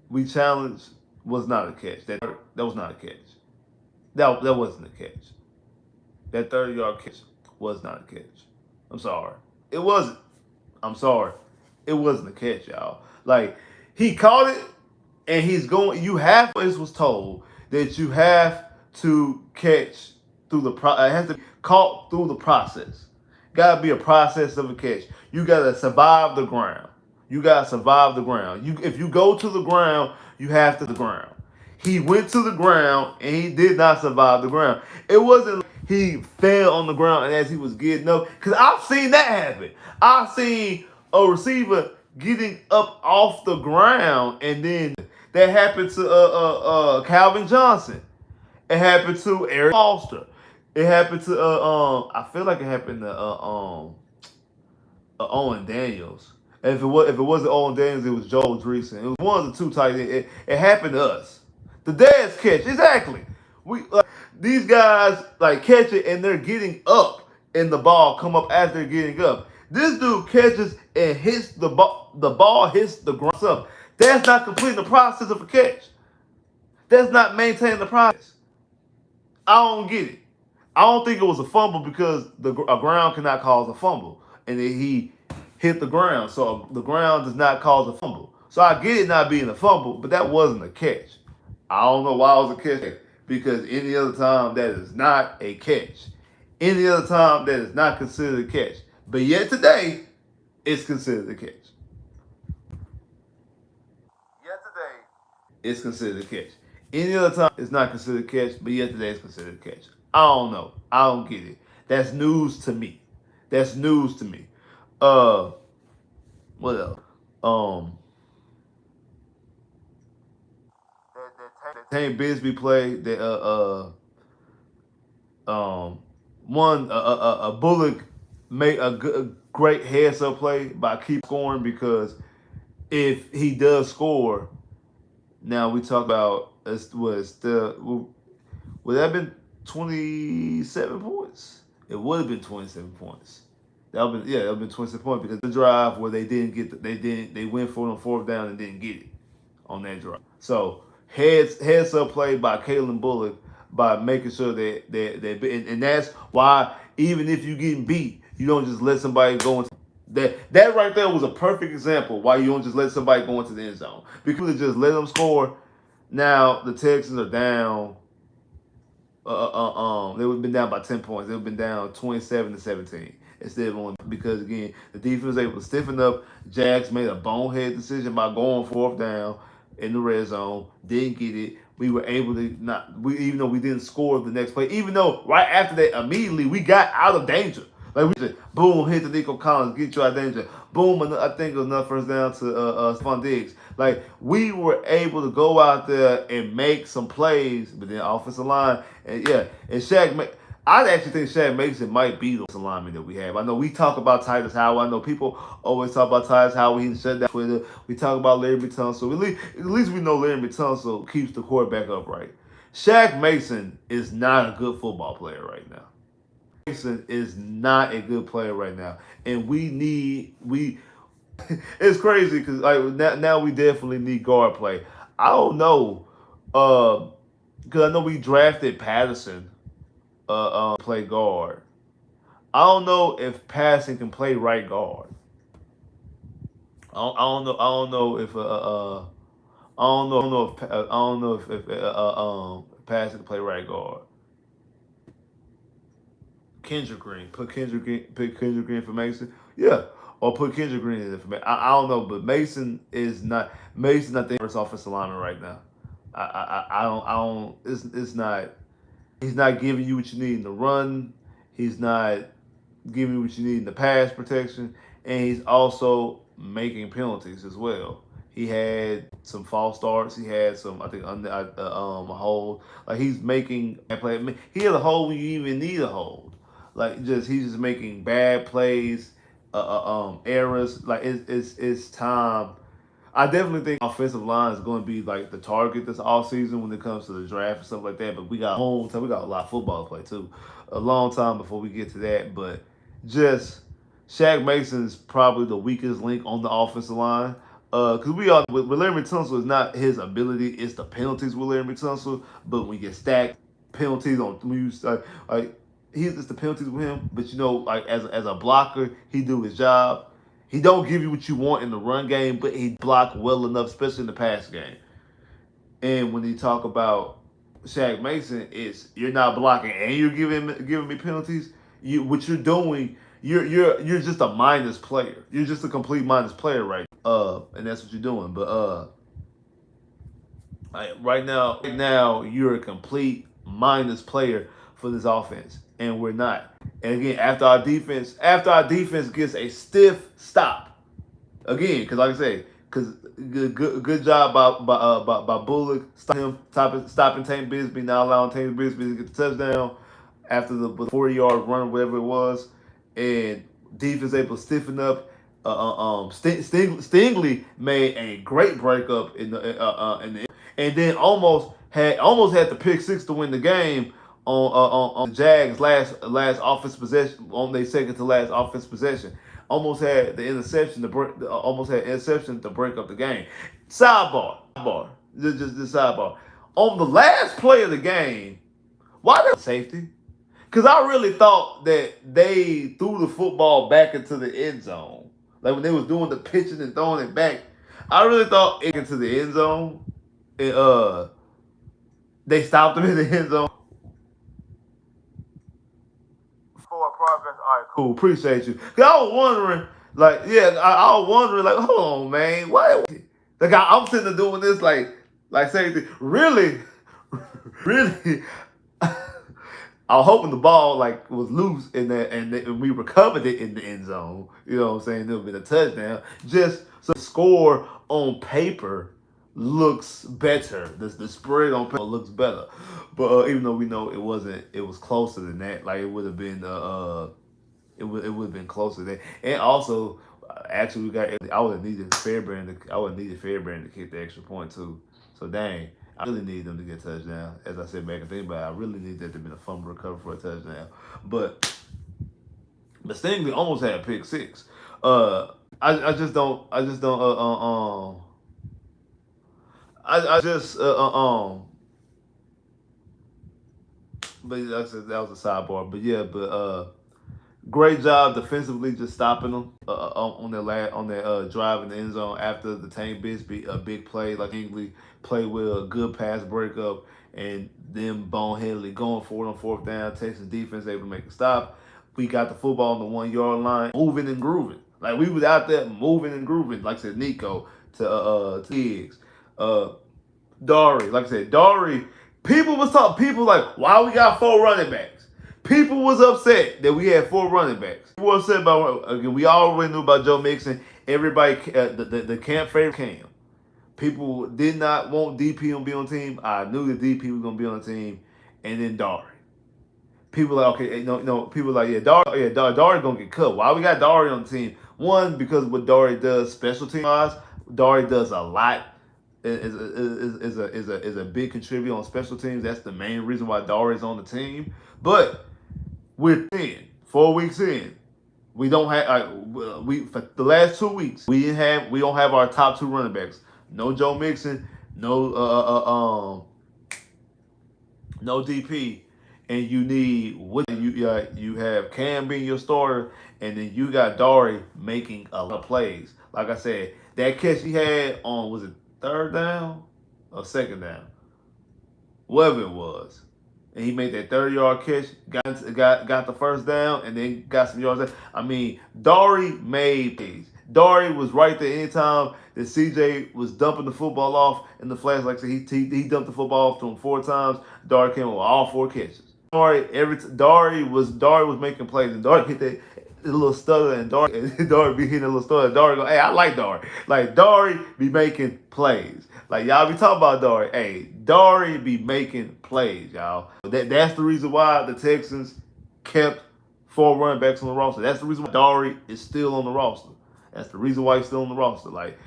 we challenged was not a catch. That was not a catch. That wasn't a catch. That 30-yard catch was not a catch. I'm sorry. It wasn't. I'm sorry. It wasn't a catch, y'all. Like he caught it and he's going. You have this was told that you have to catch through the it has to be caught through the process. Got to be a process of a catch. You got to survive the ground. You got to survive the ground. If you go to the ground, you have to the ground. He went to the ground and he did not survive the ground. It wasn't like he fell on the ground and as he was getting up. Because I've seen that happen. I've seen a receiver getting up off the ground and then that happened to Calvin Johnson. It happened to Eric Foster. It happened to I feel like it happened to Owen Daniels. And if it wasn't Owen Daniels, it was Joel Dreesen. It was one of the two tight ends. It happened to us. The dad's catch, exactly. We these guys like catch it and they're getting up, and the ball come up as they're getting up. This dude catches and hits the ball. The ball hits the ground up. That's not completing the process of a catch. That's not maintaining the process. I don't get it. I don't think it was a fumble because a ground cannot cause a fumble, and then he hit the ground, so the ground does not cause a fumble. So I get it not being a fumble, but that wasn't a catch. I don't know why it was a catch because any other time that is not a catch. Any other time that is not considered a catch. But yet today, it's considered a catch. Yet today, it's considered a catch. Any other time, it's not considered a catch, but yet today, it's considered a catch. I don't know. I don't get it. That's news to me. That's news to me. Uh, what else? Um, that Tank Bisbee play that one a Bullock made a great heads up play by keep scoring because if he does score, now we talk about would that have been 27 points? It would have been 27 points. That would have been 27 points because the drive where they went for it on fourth down and didn't get it on that drive. So heads up play by Kalen Bullock by making sure that and that's why even if you getting beat, You don't just let somebody go into that right there was a perfect example why you don't just let somebody go into the end zone. Because you just let them score. Now the Texans are down. They would have been down by 10 points. They would have been down 27-17 instead of on because again the defense was able to stiffen up. Jags made a bonehead decision by going fourth down in the red zone. Didn't get it. We were able to not. We even though we didn't score the next play. Even though right after that immediately we got out of danger. Like we just boom hit the Nico Collins, get you out of danger. Boom, I think it was another first down to Stephon Diggs. Like we were able to go out there and make some plays, but then offensive line and yeah, and I actually think Shaq Mason might be the alignment that we have. I know we talk about Titus Howard. I know people always talk about Titus Howard. He shut down Twitter. We talk about Larry Tunsil. At least we know Larry Tunsil keeps the quarterback upright. Shaq Mason is not a good football player right now. Mason is not a good player right now, and we. It's crazy because like now we definitely need guard play. I don't know, because I know we drafted Patterson, play guard. I don't know if passing can play right guard. I don't know. I don't know if I don't know. I don't know if passing can play right guard. Kendrick Green. Pick Kendrick Green for Mason. Yeah. Or put Kendrick Green in it for Mason. I don't know, but Mason is not the first offensive lineman right now. I don't it's not he's not giving you what you need in the run. He's not giving you what you need in the pass protection. And he's also making penalties as well. He had some false starts. He had some, I think, a hold. Like he's making a play. He had a hold when you even need a hold. Like he's just making bad plays, errors. Like it's time. I definitely think offensive line is going to be like the target this off season when it comes to the draft and stuff like that. But we got home time. We got a lot of football to play too. A long time before we get to that. But just Shaq Mason is probably the weakest link on the offensive line. Because we all with Larry Tunsil is not his ability; it's the penalties with Larry Tunsil. But when you get stacked penalties on when you like it's the penalties with him. But you know, like as a blocker, he do his job. He don't give you what you want in the run game, but he block well enough, especially in the pass game. And when you talk about Shaq Mason, it's you're not blocking and you're giving me penalties. What you're doing, you're just a minus player. You're just a complete minus player, right? And that's what you're doing. But right now you're a complete minus player for this offense, and we're not. And again, after our defense gets a stiff stop, again, because like I say, because good job by Bullock stopping Tank Bisbee, not allowing Tank Bisbee to get the touchdown after the 40-yard run, whatever it was, and defense able to stiffen up. Stingley made a great breakup in the and then almost had the pick six to win the game on the Jags last offense possession on their second to last offense possession. Almost had the interception to break up the game. Sidebar, just sidebar. On the last play of the game, why the safety? Because I really thought that they threw the football back into the end zone. Like when they was doing the pitching and throwing it back, I really thought it into the end zone. And, they stopped him in the end zone. For progress. All right, cool. Appreciate you. Cause I was wondering, like, yeah, I was wondering, like, hold on, man, what? Like, I'm sitting there doing this, like safety. Really, really. I was hoping the ball like was loose in there and we recovered it in the end zone. You know what I'm saying? It would have been a touchdown. Just so the score on paper looks better. The spread on paper looks better. But even though we know it wasn't, it was closer than that. Like it would have been it would have been closer than that. And also, actually, I would have needed Fairbairn. I would have needed Fairbairn to kick the extra point too. So dang, I really need them to get a touchdown. As I said back and think about it, I really need that to be a fumble recovery for a touchdown. But Stingley almost had a pick six. I just don't. I just But like I said, that was a sidebar. But yeah, but Great job defensively, just stopping them on their drive in the end zone after the Tank Bigsby a big play like Hingley play with a good pass breakup and them boneheadedly going for it on fourth down. Texas defense able to make a stop. We got the football on the 1 yard line, moving and grooving. Like we was out there moving and grooving. Like I said, Nico to Higgs, Dari. Like I said, Dari. People like, why we got 4 running backs? People was upset that we had 4 running backs. People were upset about, again, we already knew about Joe Mixon. Everybody, the camp favorite Cam. People did not want DP to be on the team. I knew that DP was going to be on the team. And then Dari. People like, okay, people like, Dari going to get cut. Why we got Dari on the team? One, because what Dari does special team wise, Dari does a lot. Is a big contributor on special teams. That's the main reason why Dari's on the team. But we're 4 weeks in. We don't have for the last 2 weeks. We don't have our top 2 running backs. No Joe Mixon, no DP, and you need you have Cam being your starter, and then you got Dari making a lot of plays. Like I said, that catch he had on, was it 3rd down or 2nd down, whatever it was, and he made that 30-yard catch, got the 1st down, and then got some yards. I mean, Dari made plays. Dari was right there anytime that CJ was dumping the football off in the flash. Like I said, he dumped the football off to him 4 times. Dari came with all 4 catches. Dari was making plays, and Dari hit that little stutter, and Dari be hitting a little stutter. Dari go, hey, I like Dari. Like Dari be making plays. Like y'all be talking about Dari. Hey, Dari be making plays, y'all. That's the reason why the Texans kept 4 running backs on the roster. That's the reason why Dari is still on the roster. That's the reason why he's still on the roster. Like,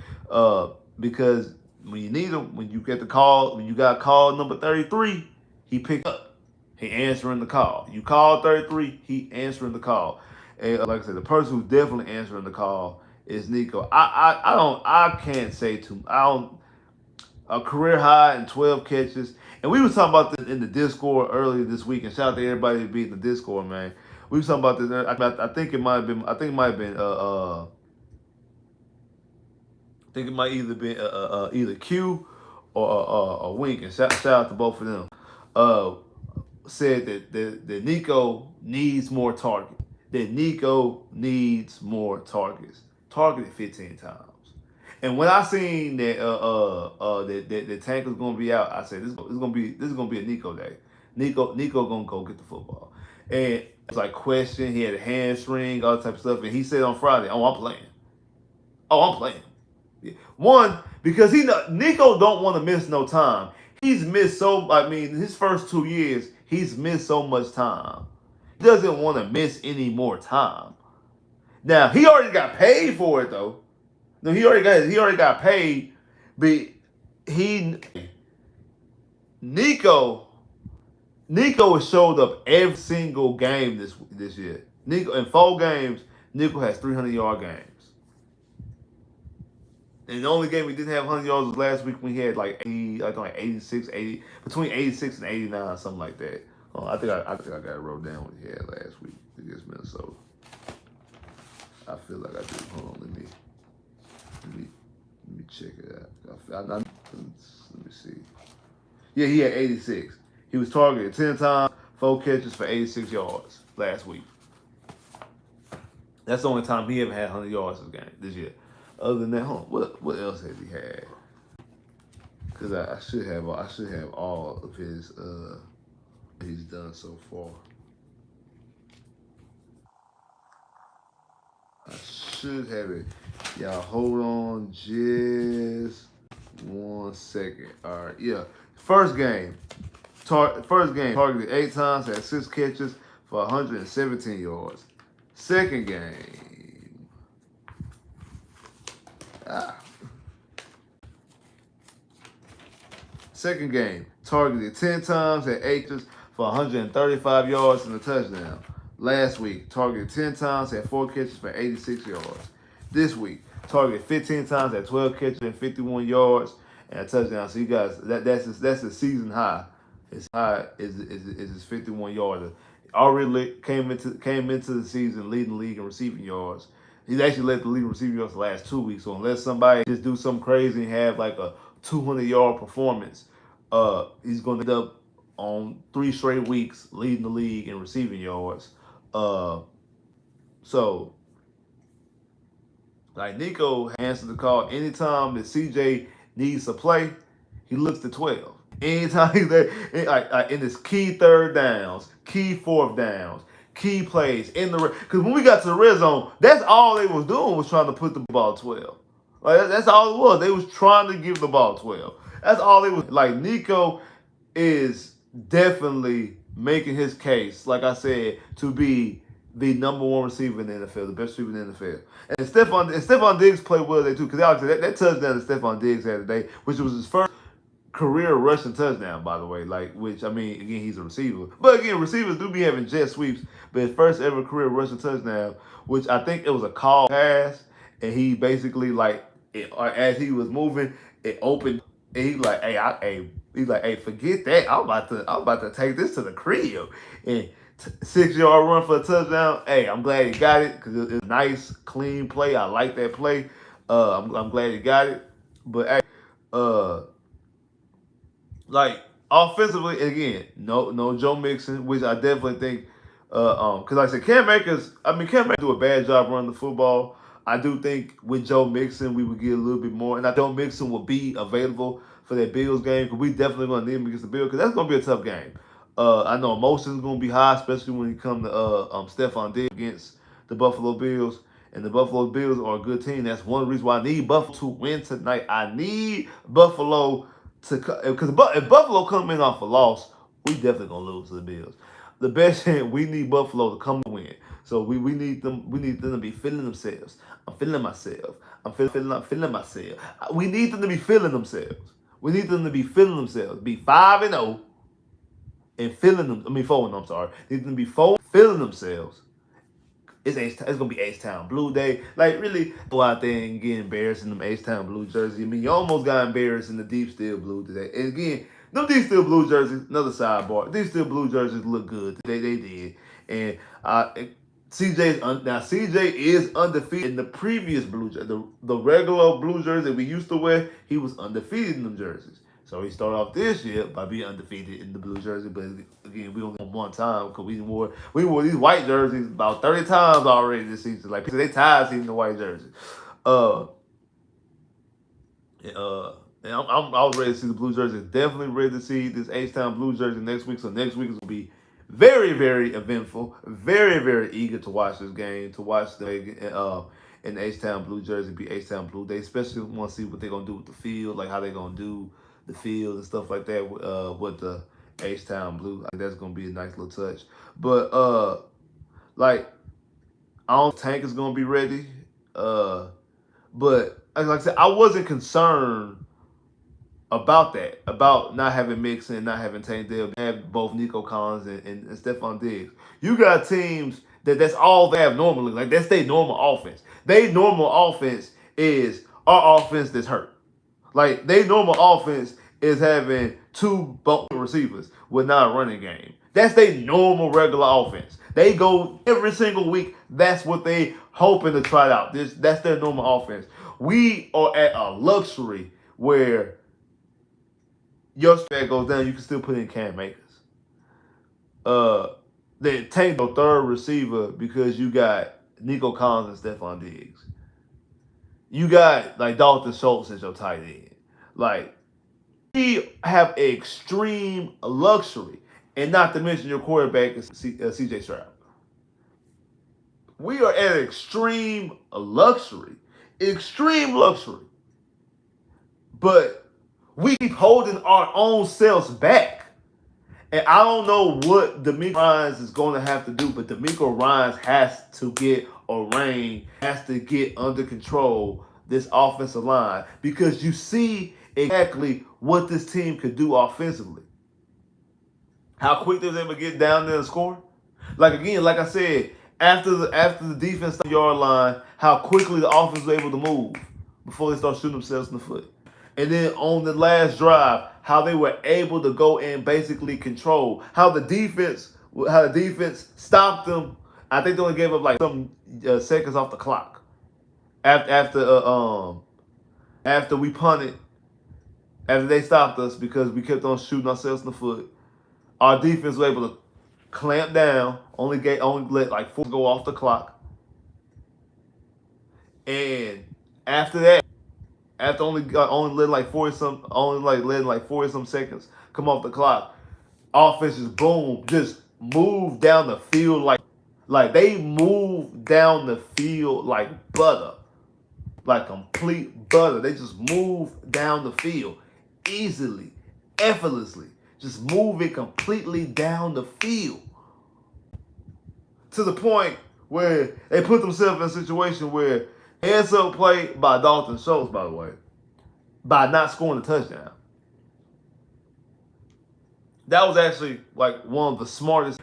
because when you need him, when you got call number 33, he picked up. He answering the call. You call 33, he answering the call. And like I said, the person who's definitely answering the call is Nico. I can't say too. A career high in 12 catches. And we was talking about this in the Discord earlier this week. And shout out to everybody that beat the Discord, man. We was talking about this. I think it might have been. I think it might either been either Q or Wink. And shout out to both of them. Said that Nico needs more target. That Nico needs more targets. Targeted 15 times. And when I seen that that Tank was gonna be out, I said this is gonna be a Nico day. Nico gonna go get the football. And it was like question. He had a hamstring, all that type of stuff. And he said on Friday, "Oh, I'm playing. Oh, I'm playing." Yeah. One, because Nico don't want to miss no time. He's missed his first 2 years, he's missed so much time. He doesn't want to miss any more time. Now, he already got paid for it, though. No, he already got paid, but Nico has showed up every single game this year. Nico, in 4 games, Nico has 300-yard games. And the only game we didn't have 100 yards was last week when he had like 86, 80, between 86 and 89, something like that. I think I got it wrote down what he had last week against Minnesota. I feel like I do. Hold on, let me check it out. Let me see. Yeah, he had 86. He was targeted 10 times, 4 catches for 86 yards last week. That's the only time he ever had 100 yards this year. Other than that, what else has he had? Because I should have all of his he's done so far. I should have it. Y'all hold on just 1 second. All right, yeah. First game targeted 8 times, had 6 catches for 117 yards. Second game. Second game, targeted 10 times, had 8 catches for 135 yards and a touchdown. Last week, targeted 10 times, had 4 catches for 86 yards. This week, targeted 15 times, had 12 catches and 51 yards and a touchdown. So you guys, that's the season high. His high is his 51 yarder. already came into the season leading the league in receiving yards. He's actually led the league in receiving yards the last 2 weeks. So unless somebody just do something crazy and have like a 200-yard performance, he's going to end up on 3 straight weeks leading the league in receiving yards. Uh, so like Nico answers the call anytime that CJ needs to play. He looks to 12. Anytime he's there, in his key third downs, key fourth downs, key plays in the because when we got to the red zone, that's all they was doing was trying to put the ball 12. Like that's all it was. They was trying to give the ball 12. That's all it was. Like Nico is definitely making his case, like I said, to be the number one receiver in the NFL, the best receiver in the NFL. And Stephon Diggs played well today too, because that touchdown that Stephon Diggs had today, which was his first career rushing touchdown, by the way. Like, which I mean, again, he's a receiver, but again, receivers do be having jet sweeps. But his first ever career rushing touchdown, which I think it was a call pass, and he basically as he was moving, it opened, and he's like, hey, forget that. I'm about to take this to the crib, and 6-yard run for a touchdown. Hey, I'm glad he got it because it's a nice, clean play. I like that play. I'm glad he got it. But hey, like offensively, again, no Joe Mixon, which I definitely think, because like I said, Cam Akers do a bad job running the football. I do think with Joe Mixon, we would get a little bit more, and I Joe Mixon will be available for that Bills game because we definitely going to need him against the Bills because that's going to be a tough game. I know emotions going to be high, especially when it comes to Stephon Diggs against the Buffalo Bills. And the Buffalo Bills are a good team. That's one reason why I need Buffalo to win tonight. I need Buffalo to, because if Buffalo come in off a loss, we definitely gonna lose to the Bills. The best chance, we need Buffalo to come and win. So we need them. We need them to be feeling themselves. I'm feeling myself. I'm feeling myself. We need them to be feeling themselves. We need them to be feeling themselves. Be 5-0 and feeling them. I mean 4-0. I'm sorry. Need them to be feeling themselves. It's gonna be H-Town Blue Day. Like really go out there and get embarrassed in them H-Town Blue jerseys. I mean, you almost got embarrassed in the Deep Steel Blue today. And again, them Deep Steel Blue jerseys, another sidebar. Deep Steel Blue jerseys look good. They did. And CJ is undefeated in the previous blue jersey. The regular blue jersey that we used to wear, he was undefeated in them jerseys. So he started off this year by being undefeated in the blue jersey, but again, we only won one time because we wore these white jerseys about 30 times already this season. Like they tired seeing the white jersey. And I was ready to see the blue jersey. Definitely ready to see this H-Town blue jersey next week. So next week is gonna be very, very eventful. Very, very eager to watch this game. To watch the in the H-Town blue jersey be H-Town Blue Day. Especially want to see what they're gonna do with the field, like how they're gonna do the field and stuff like that with the H-Town Blue. I think that's gonna be a nice little touch. But like I don't think Tank is gonna be ready. But like I said, I wasn't concerned about that, about not having Mixon and not having Tank Dell, have both Nico Collins and Stephon Diggs. You got teams that's all they have normally. Like that's their normal offense. Their normal offense is our offense that's hurt. Like their normal offense is having 2 receivers with not a running game. That's their normal regular offense. They go every single week. That's what they hoping to try out. That's their normal offense. We are at a luxury where your stat goes down, you can still put in Cam Akers. They take your third receiver because you got Nico Collins and Stephon Diggs. You got like Dalton Schultz as your tight end. Like we have extreme luxury, and not to mention your quarterback is CJ Stroud. We are at extreme luxury, but we keep holding our own selves back. And I don't know what DeMeco Ryans is going to have to do, but DeMeco Ryans has to get has to get under control this offensive line because you see exactly what this team could do offensively. How quick they're able to get down there and score. Like again, like I said, after the defense yard line, how quickly the offense was able to move before they start shooting themselves in the foot. And then on the last drive, how they were able to go and basically control, how the defense how the defense stopped them. I think they only gave up like some seconds off the clock after we punted. After they stopped us because we kept on shooting ourselves in the foot, our defense was able to clamp down. Only let like 4 go off the clock, and after that, after only letting like 40 some seconds come off the clock, offense just boom, just moved down the field like they moved down the field like butter, like complete butter. They just moved down the field easily, effortlessly, just move it completely down the field to the point where they put themselves in a situation where heads up play by Dalton Schultz, by the way, by not scoring a touchdown. That was actually like one of the smartest.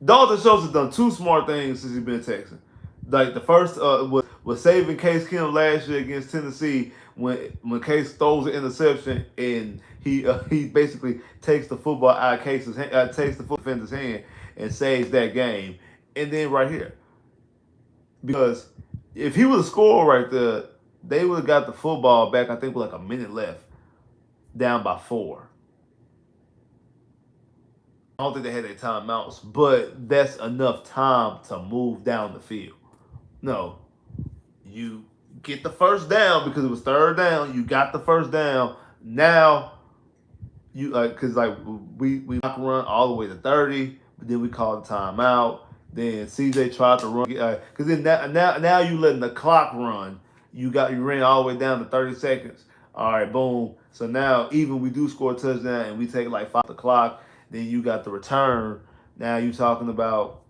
Dalton Schultz has done 2 smart things since he's been a Texan. Like the first was saving Case Keenum last year against Tennessee when Case throws an interception and he basically takes the football out of takes the defender's hand and saves that game. And then right here, because if he would have scored right there, they would have got the football back. I think with like a minute left, down by 4. I don't think they had their timeouts, but that's enough time to move down the field. No, you get the first down because it was 3rd down. You got the first down. Now you because we run all the way to 30, but then we called the timeout. Then CJ tried to run because then now you letting the clock run. You ran all the way down to 30 seconds. All right, boom. So now even we do score a touchdown and we take like 5 the clock. Then you got the return. Now you're talking about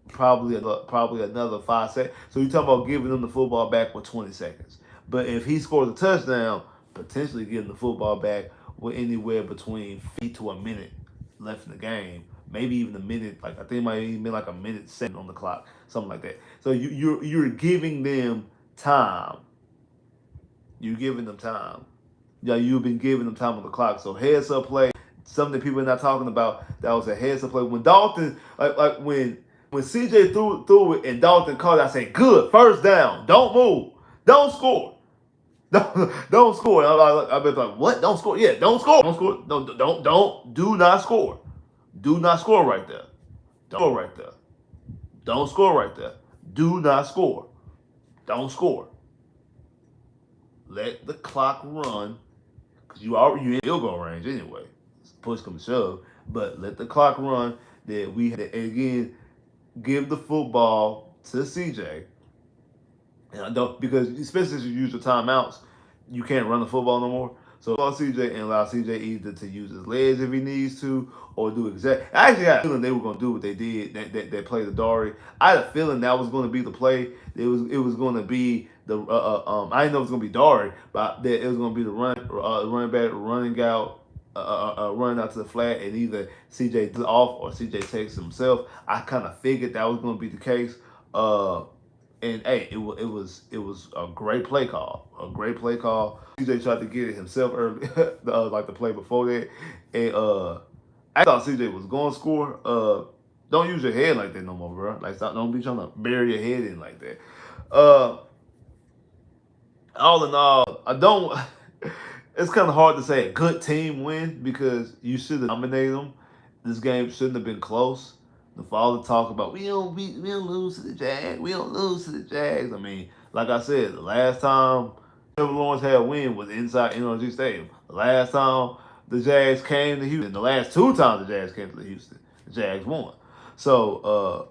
probably another 5 seconds. So you're talking about giving them the football back with 20 seconds. But if he scores a touchdown, potentially getting the football back with anywhere between 50 to a minute left in the game. Maybe even a minute. Like I think it might even be like a minute 7 on the clock, something like that. So you're giving them time. You're giving them time. Yeah, you've been giving them time on the clock. So heads up play. Something that people are not talking about. That was a heads up play. When Dalton, when CJ threw it and Dalton called it, I say, good, first down. Don't move. Don't score. Don't score. I've been like, what? Don't score. Yeah, don't score. Don't score. Do not score. Do not score right there. Don't score right there. Don't score right there. Do not score. Don't score. Let the clock run. Because you in field goal range anyway. Push come to shove, but let the clock run. That we again give the football to CJ, and I don't because especially as you use your timeouts, you can't run the football no more. So allow CJ and allow CJ either to use his legs if he needs to, or do I actually had a feeling they were going to do what they did. That play the Dory. I had a feeling that was going to be the play. It was going to be the I didn't know it was going to be Dory, but that it was going to be the running back running out. Running out to the flat and either CJ does off or CJ takes himself. I kind of figured that was going to be the case. And hey, it was a great play call. A great play call. CJ tried to get it himself early, like the play before that. And I thought CJ was going to score. Don't use your head like that no more, bro. Like don't be trying to bury your head in like that. All in all, I don't. It's kind of hard to say a good team win because you should have dominated them. This game shouldn't have been close. For all the talk about we don't lose to the Jags, we don't lose to the Jags. I mean, like I said, the last time Trevor Lawrence had a win was inside NRG Stadium. The last time the Jags came to Houston, the last 2 times the Jags came to Houston, the Jags won. So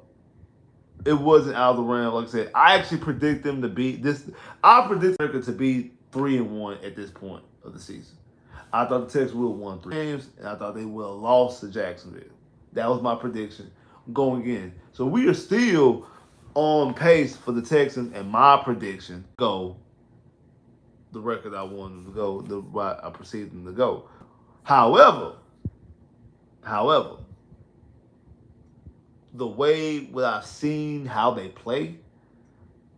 it wasn't out of the realm. Like I said, I actually predict them to beat this. I predict America to be 3-1 at this point of the season. I thought the Texans would have won 3 games, and I thought they would have lost to Jacksonville. That was my prediction going in. So we are still on pace for the Texans, and my prediction go the record I wanted to go, the way I perceived them to go. However, the way what I've seen how they play,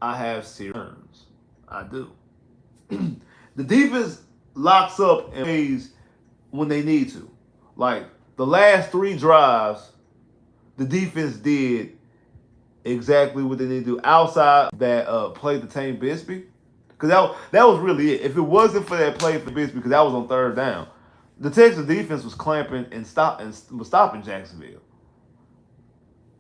I have serious concerns. I do. The defense locks up and plays when they need to. Like the last 3 drives, the defense did exactly what they need to do outside that play to Tane Bisbee. Because that was really it. If it wasn't for that play for Bisbee, because that was on third down, the Texas defense was clamping and was stopping Jacksonville.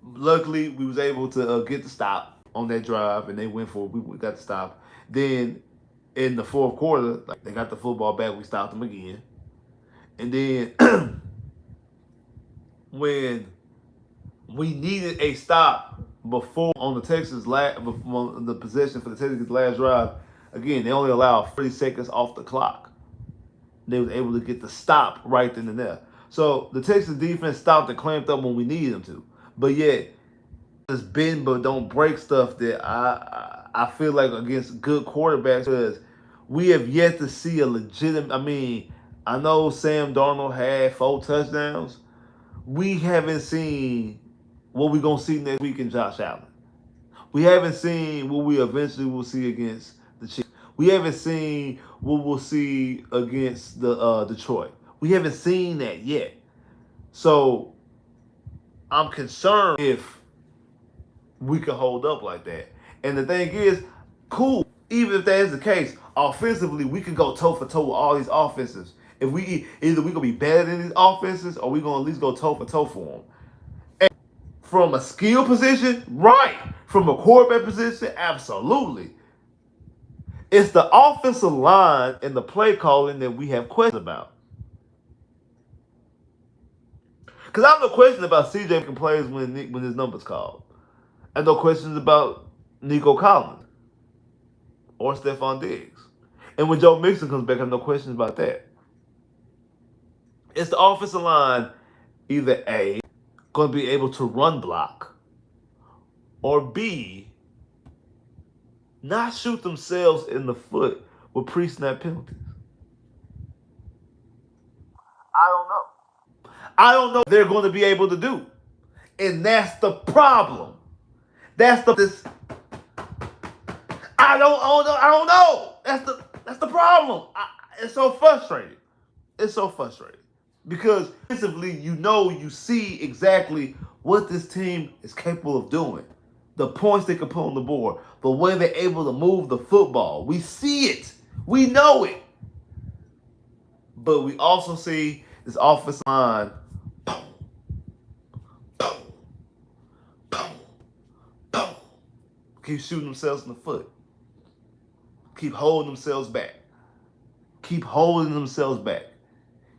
Luckily, we was able to get the stop on that drive, and they went for it. We got the stop. Then in the fourth quarter, like, they got the football back. We stopped them again, and then when we needed a stop before on the Texas the possession for the Texans last drive. Again, they only allowed 30 seconds off the clock. They was able to get the stop right then and there. So the Texas defense stopped and clamped up when we needed them to. But yet, it's bend but don't break stuff that I feel like against good quarterbacks, because we have yet to see a legitimate. I mean, I know Sam Darnold had 4 touchdowns. We haven't seen what we're going to see next week in Josh Allen. We haven't seen what we eventually will see against the Chiefs. We haven't seen what we'll see against the Detroit. We haven't seen that yet. So I'm concerned if we can hold up like that. And the thing is, cool, even if that is the case, offensively, we can go toe for toe with all these offenses. If we either we gonna be better than these offenses, or we gonna at least go toe for toe for them. And from a skill position, right? From a quarterback position, absolutely. It's the offensive line and the play calling that we have questions about. Because I have no question about CJ making plays when his number's called. I have no questions about Nico Collins or Stephon Diggs. And when Joe Mixon comes back, I have no questions about that. It's the offensive line, either A, going to be able to run block, or B, not shoot themselves in the foot with pre-snap penalties. I don't know what they're going to be able to do. And that's the problem. That's the I don't know. That's the problem. It's so frustrating. It's so frustrating. Because defensively, you see exactly what this team is capable of doing. The points they can put on the board. The way they're able to move the football. We see it. We know it. But we also see this offensive line, boom, boom, boom, boom, keep shooting themselves in the foot. Keep holding themselves back. Keep holding themselves back.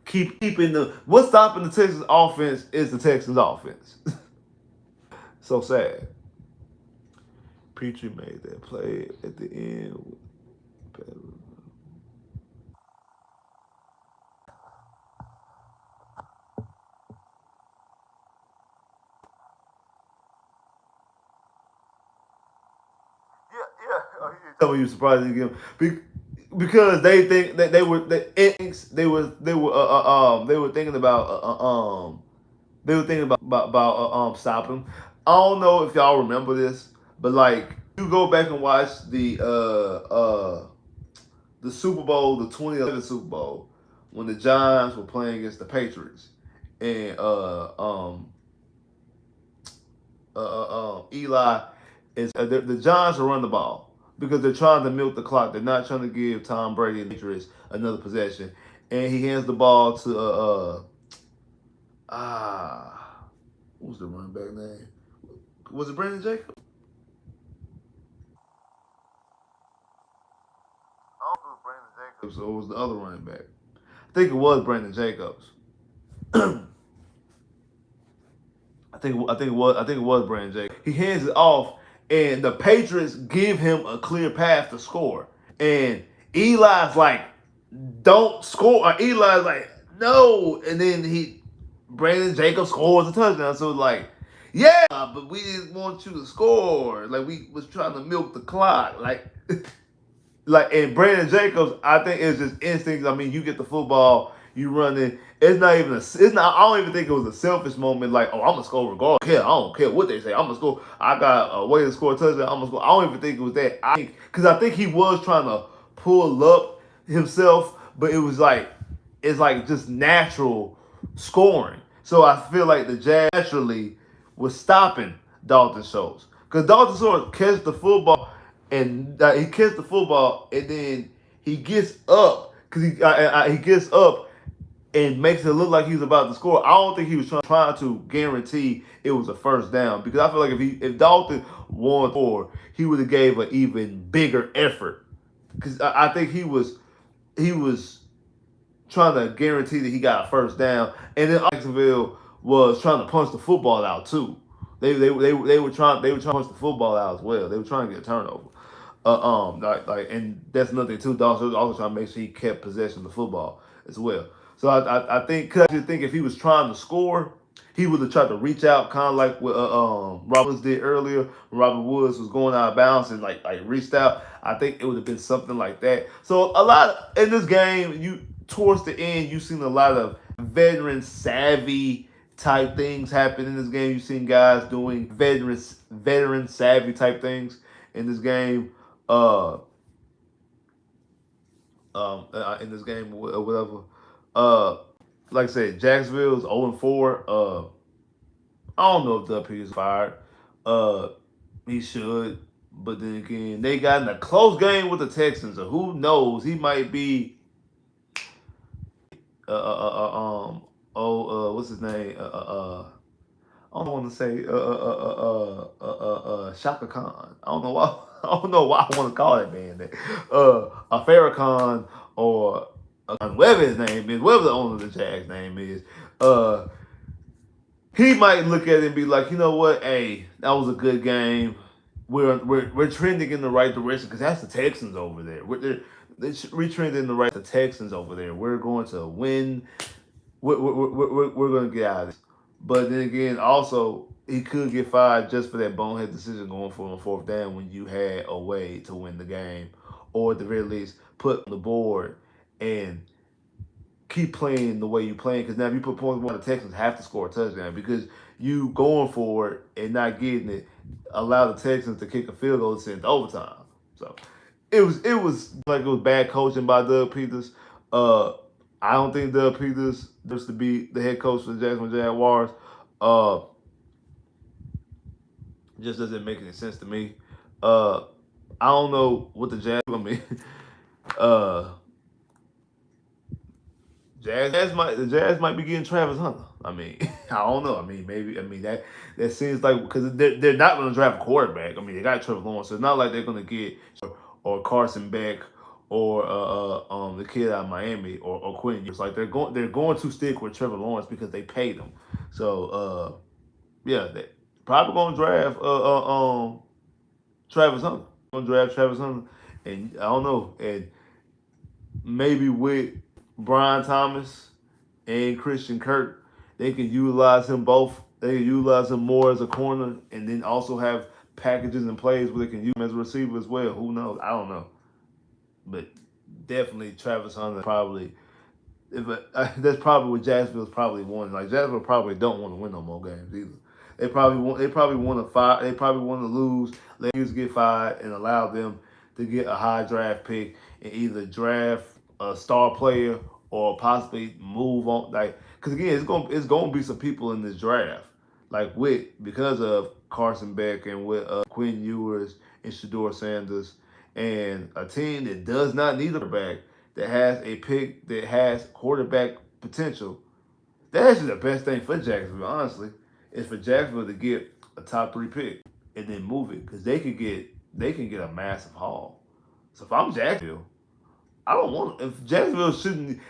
Keeping what's stopping the Texans offense is the Texans offense. So sad. Petrie made that play at the end. Tell me you surprised they get him because they think that they were thinking about stopping him. I don't know if y'all remember this, but like you go back and watch the Super Bowl, the 2011 Super Bowl, when the Giants were playing against the Patriots, and Eli is the Giants will run the ball because they're trying to milk the clock. They're not trying to give Tom Brady and the Patriots another possession, and he hands the ball to what was the running back name? Was it Brandon Jacobs? I don't know if it was Brandon Jacobs or it was the other running back. I think it was Brandon Jacobs. I think it was Brandon Jacobs. He hands it off, and the Patriots give him a clear path to score. And Eli's like, "Don't score." Or Eli's like, "No." And then Brandon Jacobs scores a touchdown. So like, yeah, but we didn't want you to score. Like we was trying to milk the clock. Like, and Brandon Jacobs, I think it's just instincts. I mean, you get the football, you run it. It's not even I don't even think it was a selfish moment. Like, oh, I'm gonna score regardless. I don't care what they say. I'm gonna score. I got a way to score a touchdown. I'm gonna score. I don't even think it was that. I think he was trying to pull up himself, but it was like it's like just natural scoring. So I feel like the Jags naturally was stopping Dalton Schultz. Because Dalton Schultz catches the football and he catches the football and then he gets up because he gets up and makes it look like he was about to score. I don't think he was trying to guarantee it was a first down because I feel like if Dalton won four, he would have gave an even bigger effort because I think he was trying to guarantee that he got a first down, and then Jacksonville was trying to punch the football out too. They were trying to punch the football out as well. They were trying to get a turnover. And that's another thing too. Dawson was also trying to make sure he kept possession of the football as well. So I think cause I think if he was trying to score, he would have tried to reach out, kind of like what Roberts did earlier. When Robert Woods was going out of bounds and like reached out. I think it would have been something like that. So a lot in this game, you towards the end, you've seen a lot of veteran savvy type things happen in this game. You've seen guys doing veteran savvy type things in this game. Uh, in this game or whatever. Uh, like I said, Jacksonville's 0-4. I don't know if Doug Peterson fired. Uh, he should, but then again, they got in a close game with the Texans, so who knows? He might be. What's his name? I don't want to say Shaka Khan. I don't know why. I don't know why I want to call that man that. A Farrakhan or whatever his name is, whatever the owner of the Jags name is. Uh, he might look at it and be like, you know what? Hey, that was a good game. We're trending in the right direction because that's the Texans over there. We're trending in the right. The Texans over there. We're going to win. We're going to get out of this. But then again, also he could get fired just for that bonehead decision going for on fourth down when you had a way to win the game, or at the very least put on the board and keep playing the way you playing. Because now if you put points, one of the Texans have to score a touchdown because you going for it and not getting it allow the Texans to kick a field goal and send overtime. So it was like it was bad coaching by Doug Peters. Uh, I don't think Doug Peters deserves to be the head coach for the Jacksonville Jaguars. Uh, just doesn't make any sense to me. Uh, I don't know what the Jags. I mean, uh, the Jazz might be getting Travis Hunter. I mean, I don't know. I mean, maybe. I mean that seems like because they're not going to draft a quarterback. I mean, they got Trevor Lawrence, so it's not like they're going to get or Carson Beck or the kid out of Miami or Quinn. It's like they're going to stick with Trevor Lawrence because they paid him. So yeah, they probably going to draft Travis Hunter. Going to draft Travis Hunter, and I don't know, and maybe with Brian Thomas and Christian Kirk, they can utilize him both. They can utilize him more as a corner, and then also have packages and plays where they can use him as a receiver as well. Who knows? I don't know, but definitely Travis Hunter probably. That's probably what Jacksonville's probably wanting. Like Jacksonville probably don't want to win no more games either. They probably want. They probably want to fire. They probably want to lose. Let us get fired and allow them to get a high draft pick and either draft a star player or possibly move on. Like, because again, it's gonna be some people in this draft. Like because of Carson Beck and with Quinn Ewers and Shador Sanders and a team that does not need a quarterback that has a pick that has quarterback potential. That's actually the best thing for Jacksonville, honestly, is for Jacksonville to get a top three pick and then move it because they can get a massive haul. So if I'm Jacksonville, I don't want if Jacksonville shouldn't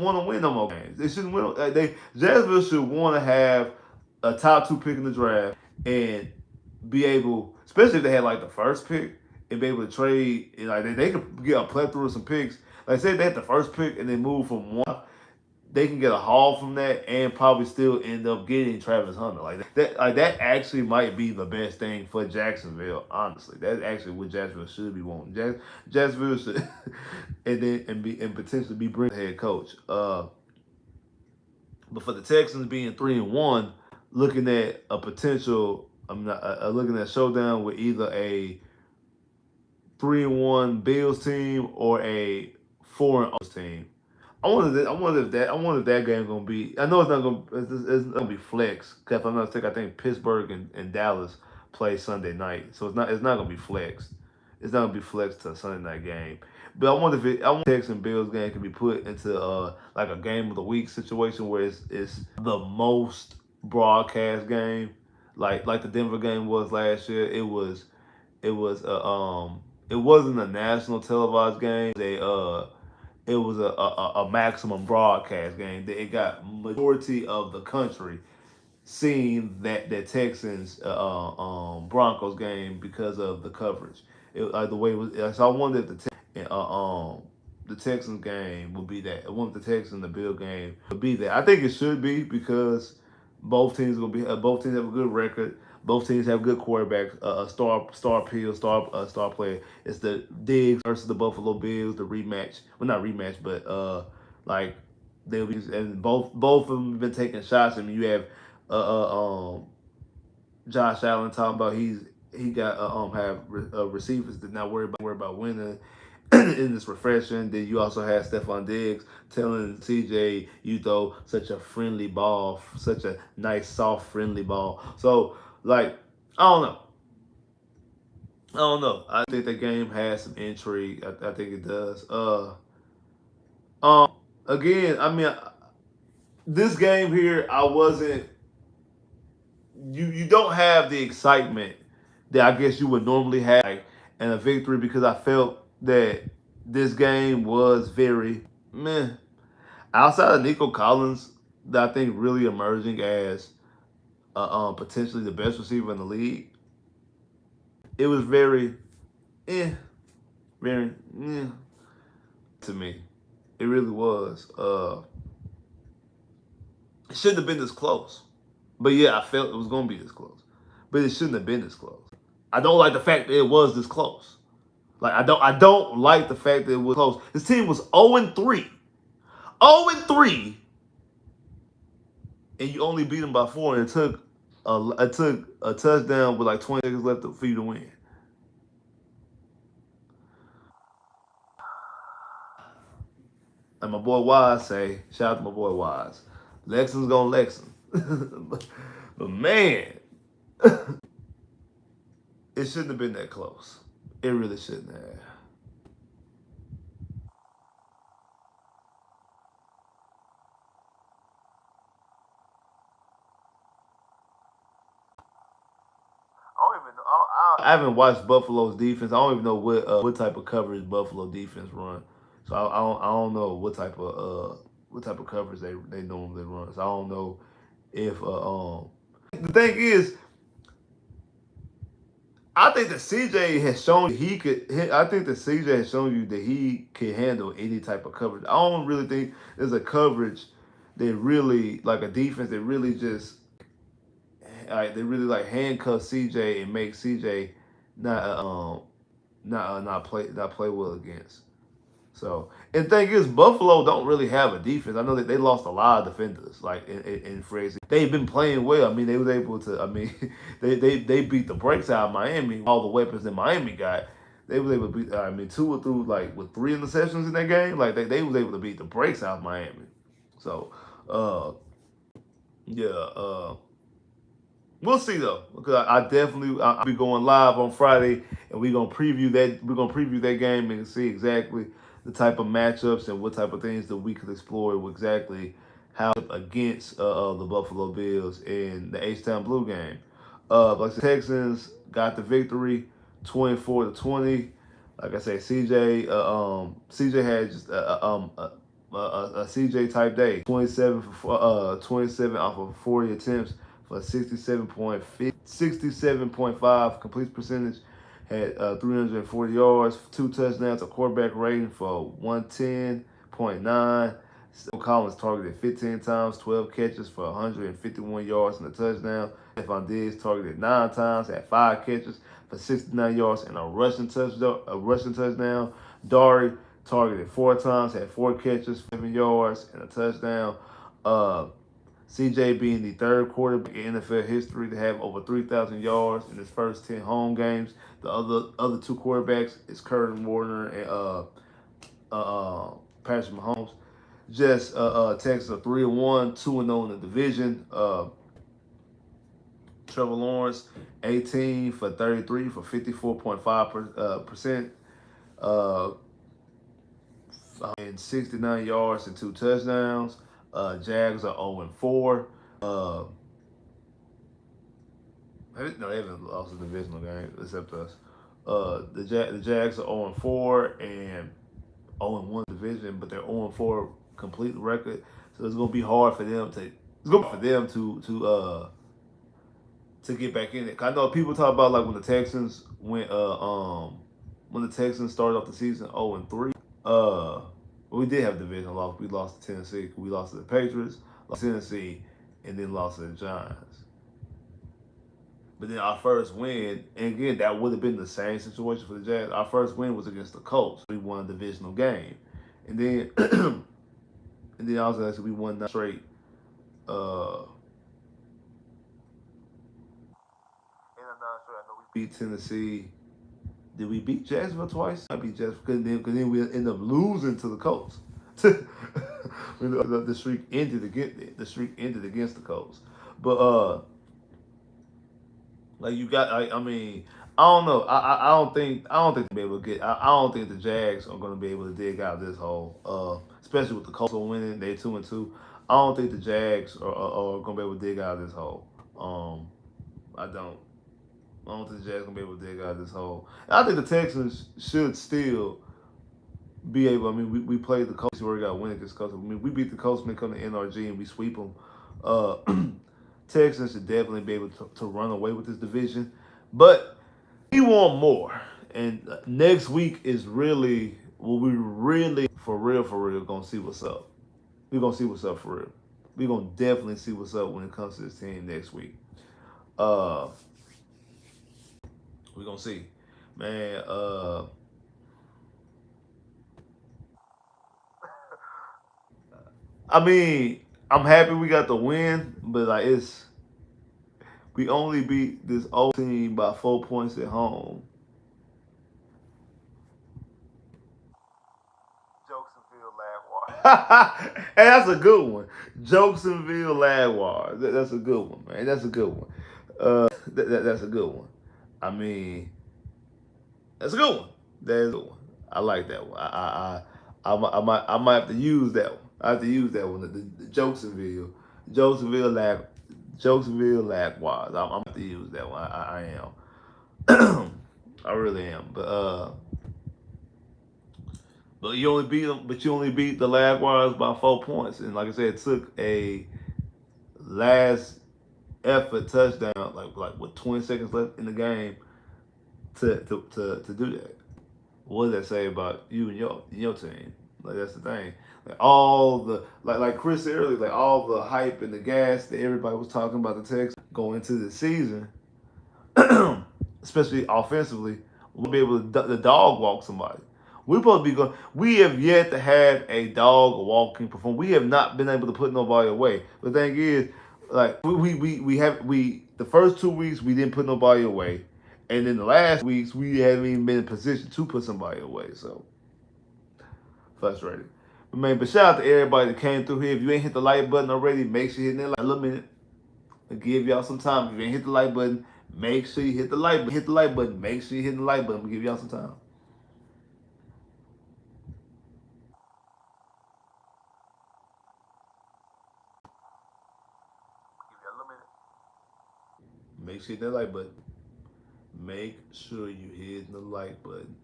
want to win no more games. They shouldn't win. Jacksonville should want to have a top two pick in the draft and be able, especially if they had like the first pick, and be able to trade. And like they could get a plethora of some picks. Like say they had the first pick and they move from one, they can get a haul from that and probably still end up getting Travis Hunter. That actually might be the best thing for Jacksonville. Honestly, that's actually what Jacksonville should be wanting. Jacksonville should, and potentially be bringing the head coach. But for the Texans being 3-1, looking at a potential, I'm not looking at a showdown with either a 3-1 Bills team or a 4-0 team. I wonder if that game gonna be. I know it's not gonna. It's not gonna be flex. 'Cause if I'm not mistaken, I think Pittsburgh and Dallas play Sunday night, so it's not gonna be flex. It's not gonna be flex to a Sunday night game. But I wonder if Texans Bills game can be put into like a game of the week situation where it's the most broadcast game, like the Denver game was last year. It wasn't a national televised game. It was a maximum broadcast game. It got majority of the country seeing that Texans Broncos game because of the coverage. The way it was. So I wonder if the Texans game would be that. I wonder if the Texans the Bill game would be that. I think it should be because both teams have a good record. Both teams have good quarterbacks, star player. It's the Diggs versus the Buffalo Bills, the rematch. Well, not rematch, but like they'll be, and both of them have been taking shots. I mean, you have Josh Allen talking about he got have receivers that not worry about winning in this refreshing. Then you also have Stephon Diggs telling CJ you throw such a friendly ball, such a nice soft friendly ball. So like I don't know. I don't know. I think the game has some intrigue. I think it does. Again, I mean, this game here, I wasn't. You don't have the excitement that I guess you would normally have in a victory because I felt that this game was very meh. Outside of Nico Collins, that I think really emerging as potentially the best receiver in the league, it was very eh, very eh to me. It really was. It shouldn't have been this close. But yeah, I felt it was gonna be this close. But it shouldn't have been this close. I don't like the fact that it was this close. Like I don't like the fact that it was close. This team was 0-3. 0-3, and you only beat them by 4, and it took a touchdown with like 20 seconds left for you to win. And my boy Wise say, shout out to my boy Wise. Lexing's gonna Lexington. but man, it shouldn't have been that close. It really shouldn't have. I don't even know. I haven't watched Buffalo's defense. I don't even know what type of coverage Buffalo defense run. So I don't know what type of coverage they normally run. So I don't know if the thing is I think that CJ has shown he could. I think that CJ has shown you that he can handle any type of coverage. I don't really think there's a coverage that really like a defense that really just they really like handcuff CJ and make CJ not not play well against. So and the thing is, Buffalo don't really have a defense. I know that they lost a lot of defenders, like in phrase. They've been playing well. I mean, they was able to. I mean, they beat the brakes out of Miami. All the weapons that Miami got, they was able to beat. I mean, Tua threw like with 3 interceptions in that game. Like they was able to beat the brakes out of Miami. So, uh, yeah, we'll see though, because I definitely I'll be going live on Friday, and we're gonna preview that. We're gonna preview that game and see exactly the type of matchups and what type of things that we could explore with exactly how against the Buffalo Bills in the H-Town Blue game. Like the Texans got the victory, 24-20. Like I say, CJ had just a CJ type day. 27 off of 40 attempts for 67.5 complete percentage. Had 340 yards, 2 touchdowns, a quarterback rating for 110.9. Collins targeted 15 times, 12 catches for 151 yards and a touchdown. Stephon Diggs targeted 9 times, had 5 catches for 69 yards and a rushing touchdown. Dari targeted 4 times, had 4 catches, 7 yards and a touchdown. CJ being the third quarterback in NFL history to have over 3,000 yards in his first 10 home games. The other 2 quarterbacks is Curtin Warner and Patrick Mahomes. Just Texans are 3-1, 2-0 in the division. Trevor Lawrence, 18 for 33 for 54.5%. Uh, and 69 yards and 2 touchdowns. Jags are 0-4. Uh, no, they haven't lost a divisional game except us. The Jags are 0-4 and 0-1 division, but they're 0-4 complete record. So it's gonna be hard for them to get back in it. I know people talk about like when the Texans started off the season 0-3. We did have division loss. We lost to Tennessee. We lost to the Patriots, lost to Tennessee, and then lost to the Giants. But then our first win, and again, that would have been the same situation for the Jags. Our first win was against the Colts. We won a divisional game, and then and then also actually we won 9 straight. And I'm not sure. I know we beat Tennessee. Did we beat Jacksonville twice? I beat Jacksonville because then we end up losing to the Colts. The streak ended against the Colts. But like you got, I mean, I don't know. I don't think they'll be able to get. I don't think the Jags are going to be able to dig out this hole. Especially with the Colts winning, they 2-2. I don't think the Jags are going to be able to dig out of this hole. I don't. I don't think the Jags gonna be able to dig out of this hole. And I think the Texans should still be able. I mean, we played the Colts. We already got to win against the Colts. I mean, we beat the Colts when they come to NRG and we sweep them. Uh, Texans should definitely be able to run away with this division, but we want more. And next week is really we really for real gonna see what's up. We're gonna see what's up for real. We're gonna definitely see what's up when it comes to this team next week. Uh, we're gonna see, man. I mean, I'm happy we got the win, but like we only beat this old team by 4 points at home. And that's a good one. Jacksonville Jaguars. That's a good one, man. That's a good one. That's a good one. I mean, that's a good one. That's a good one. I like that one. I might have to use that one. I have to use that one. The Jacksonville Lag, Jacksonville Jaguars. I'm gonna have to use that one. I am. I really am. But you only beat them. But you only beat the Jaguars by 4 points. And like I said, it took a last effort touchdown, like with 20 seconds left in the game, to do that. What does that say about you and your team? Like that's the thing. Like all the like Chris said earlier, like all the hype and the gas that everybody was talking about the Texans going into the season, especially offensively, we'll be able to the dog walk somebody. We're supposed to be going. We have yet to have a dog walking performance. We have not been able to put nobody away. The thing is, like we the first 2 weeks we didn't put nobody away, and then the last weeks we haven't even been in position to put somebody away. So frustrating. But shout out to everybody that came through here. If you ain't hit the like button already, make sure you hit that like a little minute. I'll give y'all some time. If you ain't hit the like button, make sure you hit the like button. Hit the like button. Make sure you hit the like button. We'll give y'all some time. Make sure you hit that like button. Make sure you hit the like button.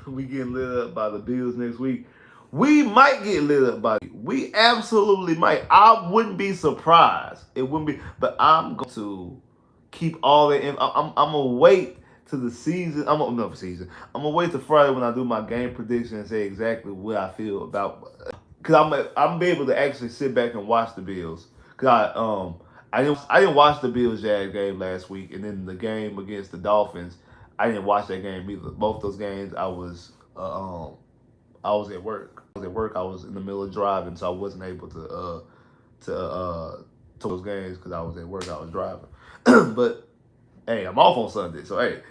We getting lit up by the Bills next week. We might get lit up by we absolutely might. I wouldn't be surprised. It wouldn't be, but I'm going to keep all that. I'm gonna wait to the season. I'm gonna no season. I'm gonna wait to Friday when I do my game prediction and say exactly what I feel about. Cause I'm be able to actually sit back and watch the Bills. Cause I didn't watch the Bills Jag game last week, and then the game against the Dolphins. I didn't watch that game either. Both those games I was at work. I was in the middle of driving, so I wasn't able to those games because I was at work. I was driving, but hey, I'm off on Sunday, so hey,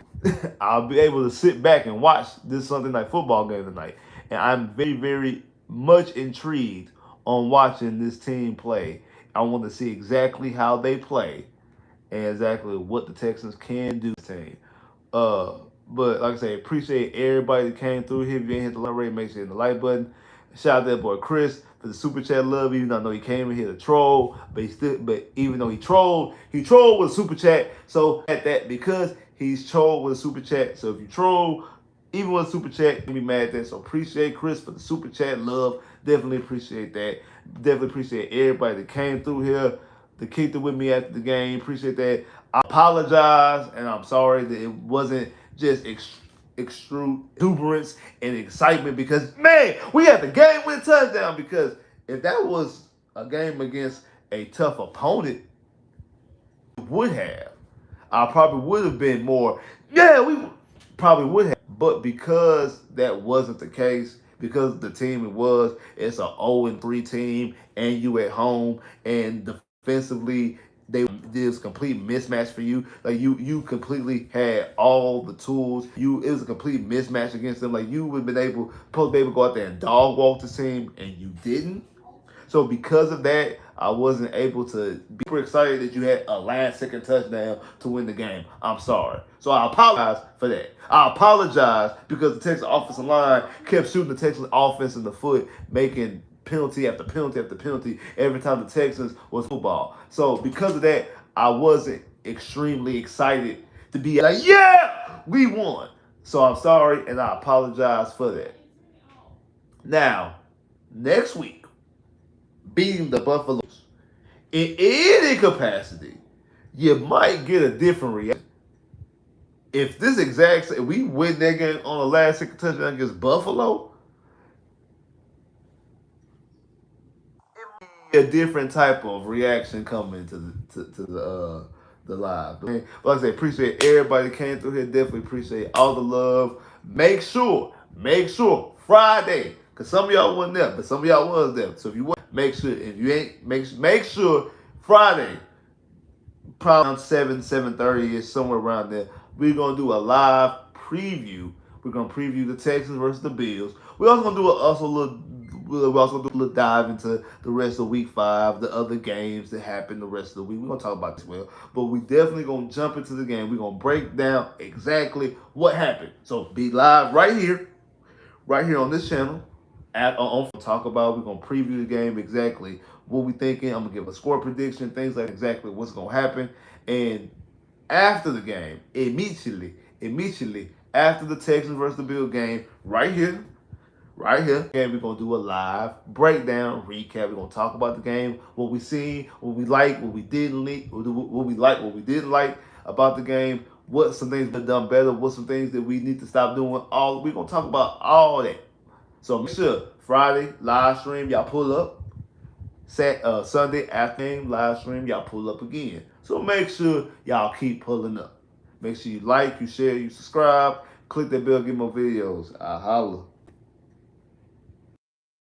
I'll be able to sit back and watch this Sunday night football game tonight, and I'm very much intrigued on watching this team play. I want to see exactly how they play and exactly what the Texans can do to the team. Uh, but like I say, appreciate everybody that came through here. If you ain't hit the like rate, make sure you hit the like button. Shout out to that boy Chris for the super chat love. Even though I know he came in here to troll, but even though he trolled with a super chat. So at that because he's trolled with a super chat. So if you troll, even with a super chat, you be mad at that. So appreciate Chris for the super chat love. Definitely appreciate that. Definitely appreciate everybody that came through here to kick it with me after the game. Appreciate that. I apologize, and I'm sorry that it wasn't just exuberance and excitement because, man, we had the game win touchdown. Because if that was a game against a tough opponent, would have. I probably would have been more, yeah, we probably would have. But because that wasn't the case, because the team it's an 0-3 team, and you at home, and defensively, they did this complete mismatch for you. Like you completely had all the tools. It was a complete mismatch against them. Like you would have been supposed to be able to go out there and dog walk the team, and you didn't. So because of that, I wasn't able to be super excited that you had a last-second touchdown to win the game. I'm sorry. So I apologize for that. I apologize because the Texas offensive line kept shooting the Texas offense in the foot, making penalty after penalty after penalty every time the Texans was football. So because of that, I wasn't extremely excited to be like, yeah, we won. So I'm sorry, and I apologize for that. Now, next week, beating the Buffaloes in any capacity, you might get a different reaction. If we win that game on the last second touchdown against Buffalo, a different type of reaction coming to the live. But like I say, appreciate everybody that came through here. Definitely appreciate all the love. Make sure Friday, because some of y'all wasn't there, but some of y'all was there. So if you want, make sure if you ain't make sure Friday, probably around 7:30 is somewhere around there. We're gonna do a live preview. We're gonna preview the Texans versus the Bills. We're also gonna do a little dive into the rest of Week 5, the other games that happened the rest of the week. We're gonna talk about this well, but we definitely gonna jump into the game. We're gonna break down exactly what happened. So be live right here on this channel. On talk about, we're gonna preview the game exactly what we thinking. I'm gonna give a score prediction, things like exactly what's gonna happen. And after the game, immediately after the Texans versus the Bills game, right here, and we're gonna do a live breakdown, recap. We're gonna talk about the game, what we seen, what we like, what we didn't like, what we didn't like about the game, what some things been done better, what some things that we need to stop doing. We're gonna talk about all that. So make sure Friday live stream, y'all pull up. Sunday afternoon live stream, y'all pull up again. So make sure y'all keep pulling up. Make sure you like, you share, you subscribe, click that bell, get more videos. I holla.